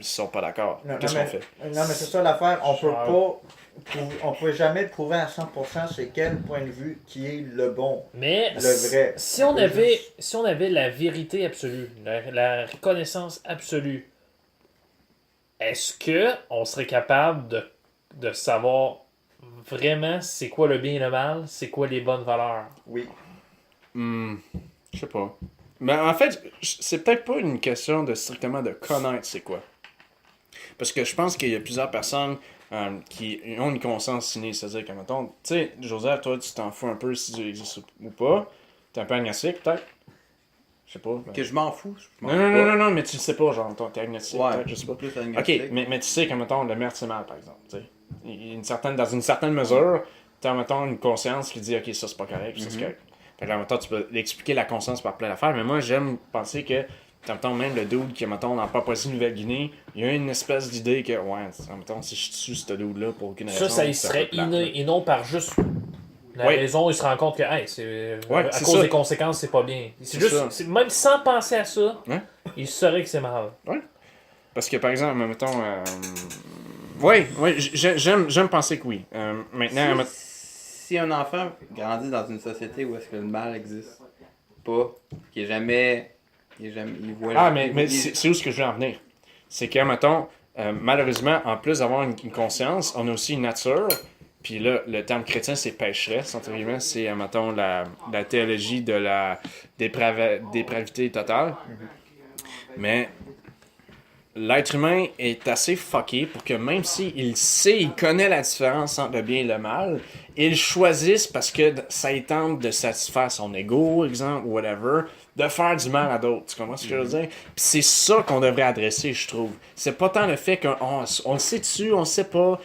sont pas d'accord. Qu'est-ce qu'on fait? Non, mais c'est ça l'affaire. On peut jamais prouver à 100% c'est quel point de vue qui est le bon. Mais le vrai. Si on avait la vérité absolue, la reconnaissance absolue, est-ce que on serait capable de savoir vraiment c'est quoi le bien et le mal, c'est quoi les bonnes valeurs? Oui. Je sais pas. Mais en fait, c'est peut-être pas une question de strictement de connaître c'est quoi. Parce que je pense qu'il y a plusieurs personnes qui ont une conscience ciné. C'est-à-dire que, mettons, tu sais, Joseph, toi, tu t'en fous un peu si Dieu existe ou pas. T'es un peu agnostique, peut-être? Je sais pas. Que je m'en fous. Non, mais tu le sais pas, genre, t'es agnostique, Ouais, peut-être, je sais pas. plus agnostique. Ok, mais tu sais que, mettons, le meurtre, c'est mal, par exemple, tu sais. Dans une certaine mesure, t'as, mettons, une conscience qui dit, ok, ça, c'est pas correct, ça, c'est correct. Fait que là, mettons, tu peux expliquer la conscience par plein d'affaires, mais moi, j'aime penser que, mettons, même le dude qui, mettons, dans Papouasie-Nouvelle-Guinée, il y a une espèce d'idée que, ouais, mettons, si je tue ce dude-là pour aucune raison. Ça y serait inné, et non par juste la raison, il se rend compte que, hey, à cause des conséquences, c'est pas bien. C'est juste, même sans penser à ça, il saurait que c'est mal. Ouais. Parce que, par exemple, mettons, j'aime penser que oui. Maintenant, si un enfant grandit dans une société où est-ce que le mal existe pas, qu'il est jamais... Il voit mais c'est où ce que je veux en venir. C'est que, mettons, malheureusement, en plus d'avoir une conscience, on a aussi une nature. Puis là, le terme chrétien, c'est pécheresse, entre guillemets. C'est, mettons, la théologie de la dépravité totale. Mais l'être humain est assez fucké pour que même s'il sait, il connaît la différence entre le bien et le mal, il choisisse parce que ça y tente de satisfaire son ego, exemple, ou whatever, de faire du mal à d'autres. Tu comprends ce que je veux dire? Puis c'est ça qu'on devrait adresser, je trouve. C'est pas tant le fait qu'on le sait dessus, on le sait pas.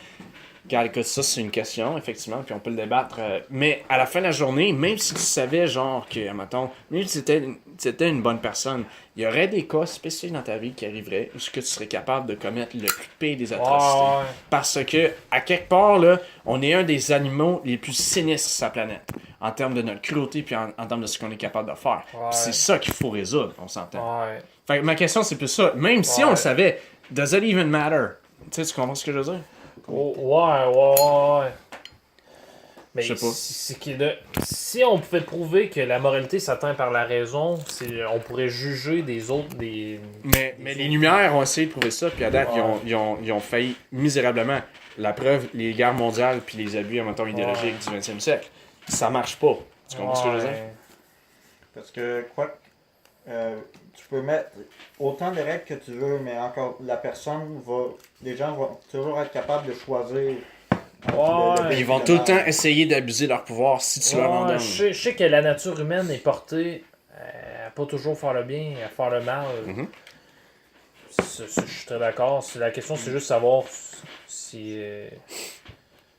Regarde, écoute, ça, c'est une question, effectivement, puis on peut le débattre. Mais à la fin de la journée, même si tu savais, genre, que, mettons, même si c'était une bonne personne, il y aurait des cas spécifiques dans ta vie qui arriveraient où tu serais capable de commettre le plus pire des atrocités. Ouais. Parce que, à quelque part, là, on est un des animaux les plus sinistres sur sa planète, en termes de notre cruauté, puis en termes de ce qu'on est capable de faire. Ouais. Puis c'est ça qu'il faut résoudre, on s'entend. Ouais. Fait que ma question, c'est plus ça. Même si on le savait, does it even matter? Tu comprends ce que je veux dire? Ouais. Mais je sais pas. Si on pouvait prouver que la moralité s'atteint par la raison, on pourrait juger des autres. Mais les Lumières ont essayé de prouver ça, puis à date, ils ont failli misérablement. La preuve, les guerres mondiales puis les abus idéologiques du 20e siècle. Ça marche pas. Tu comprends ce que je veux dire? Parce que, tu peux mettre autant de règles que tu veux, mais encore, les gens vont toujours être capables de choisir. Ils vont tout le temps essayer d'abuser leur pouvoir si tu leur en donnes. Je sais que la nature humaine est portée à pas toujours faire le bien, à faire le mal. Je suis très d'accord. La question, c'est juste savoir si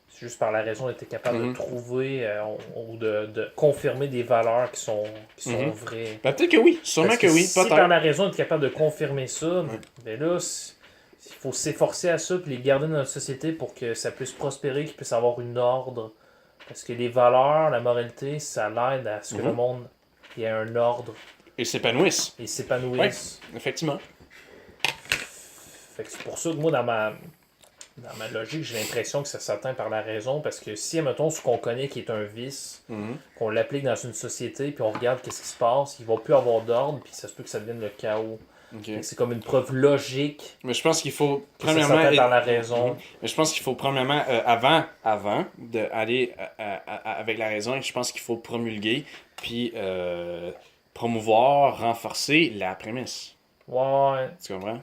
c'est juste par la raison d'être capable de trouver ou de confirmer des valeurs qui sont vraies. Ben, peut-être que oui, sûrement que oui. Si par la raison d'être capable de confirmer ça, ben là, il faut s'efforcer à ça et les garder dans notre société pour que ça puisse prospérer, qu'il puisse avoir une ordre. Parce que les valeurs, la moralité, ça l'aide à ce que le monde ait un ordre. Et s'épanouisse. Et s'épanouisse. Oui, effectivement. Fait que c'est pour ça que moi, dans ma logique, j'ai l'impression que ça s'atteint par la raison, parce que si, mettons, ce qu'on connaît qui est un vice, qu'on l'applique dans une société, puis on regarde qu'est-ce qui se passe, il va plus avoir d'ordre, puis ça se peut que ça devienne le chaos. Okay. C'est comme une preuve logique. Mais je pense qu'il faut, premièrement... Ça s'atteint par la raison. Mais je pense qu'il faut, premièrement, avant d'aller avec la raison, je pense qu'il faut promulguer, puis promouvoir, renforcer la prémisse. Ouais. Tu comprends?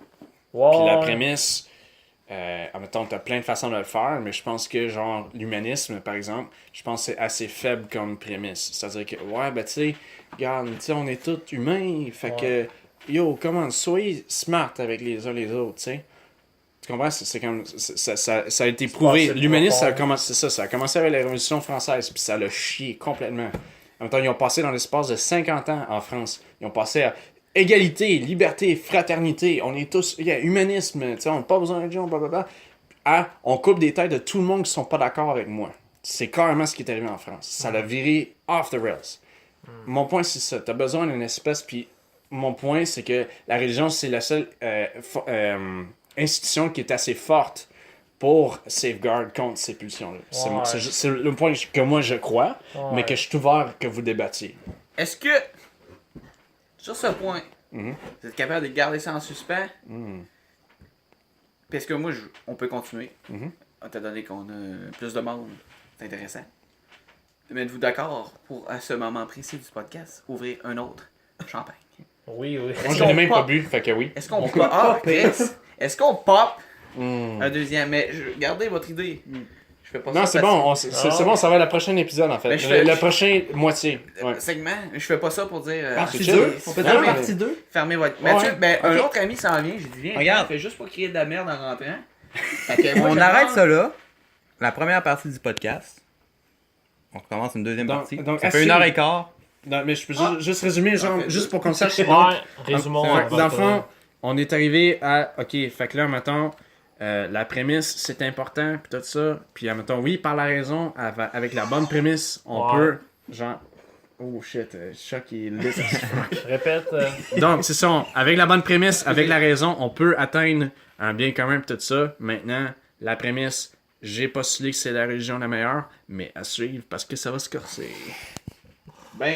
Ouais. Puis la prémisse... admettons, t'as plein de façons de le faire, mais je pense que, genre, l'humanisme, par exemple, je pense que c'est assez faible comme prémisse. C'est-à-dire que, tu sais, regarde, tu sais, on est tous humains, fait que, soyez smart avec les uns les autres, tu sais. Tu comprends? C'est comme, ça a été prouvé. L'humanisme, ça a commencé avec la Révolution française, puis ça l'a chié complètement. En même temps, ils ont passé dans l'espace de 50 ans en France. Ils ont passé à égalité, liberté, fraternité, on est tous... humanisme, tu sais, on n'a pas besoin de religion, blablabla. On coupe des têtes de tout le monde qui sont pas d'accord avec moi. C'est carrément ce qui est arrivé en France. Ça l'a viré off the rails. Mon point, c'est ça. T'as besoin d'une espèce, puis mon point, c'est que la religion, c'est la seule institution qui est assez forte pour safeguard contre ces pulsions-là. C'est le point que moi, je crois, mais que je suis ouvert que vous débattiez. Est-ce que, sur ce point, vous êtes capable de garder ça en suspens? Parce que moi, on peut continuer. Étant donné qu'on a plus de monde, c'est intéressant. Mais êtes-vous d'accord pour, à ce moment précis du podcast, ouvrir un autre champagne? Oui, oui. Moi, j'en ai même pas bu, fait que oui. Est-ce qu'on pop? Ah, Chris! Est-ce qu'on pop un deuxième? Mais gardez votre idée. Je fais pas Non, ça. c'est bon, c'est bon, ça va être le prochain épisode en fait. Mais Le prochain moitié. Ouais. Segment, je fais pas ça pour dire. Partie c'est 2. chill. On peut dire Fermez- partie 2. Fermez votre. Ouais. Mathieu, un autre ami s'en vient, j'ai dit viens, Regarde. fais juste pas crier de la merde en rentrant. Fait que moi, On je arrête pense- ça là. La première partie du podcast. On recommence une deuxième Donc- partie. donc, Ça fait assis- 1h15. Non, mais je peux juste résumer, genre, Parfait. juste pour qu'on sache. Ouais, résumons. Dans votre- le fond, on est arrivé à. Ok, fait que là, mettons, la prémisse, c'est important, puis tout ça. Puis, mettons, oui, par la raison, avec la bonne prémisse, on Ouais. peut, genre. Oh shit, choc est lit. Répète. Donc, c'est ça, avec la bonne prémisse, avec la raison, on peut atteindre un bien commun, puis tout ça. Maintenant, la prémisse, j'ai postulé que c'est la religion la meilleure, mais à suivre parce que ça va se corser. Ben,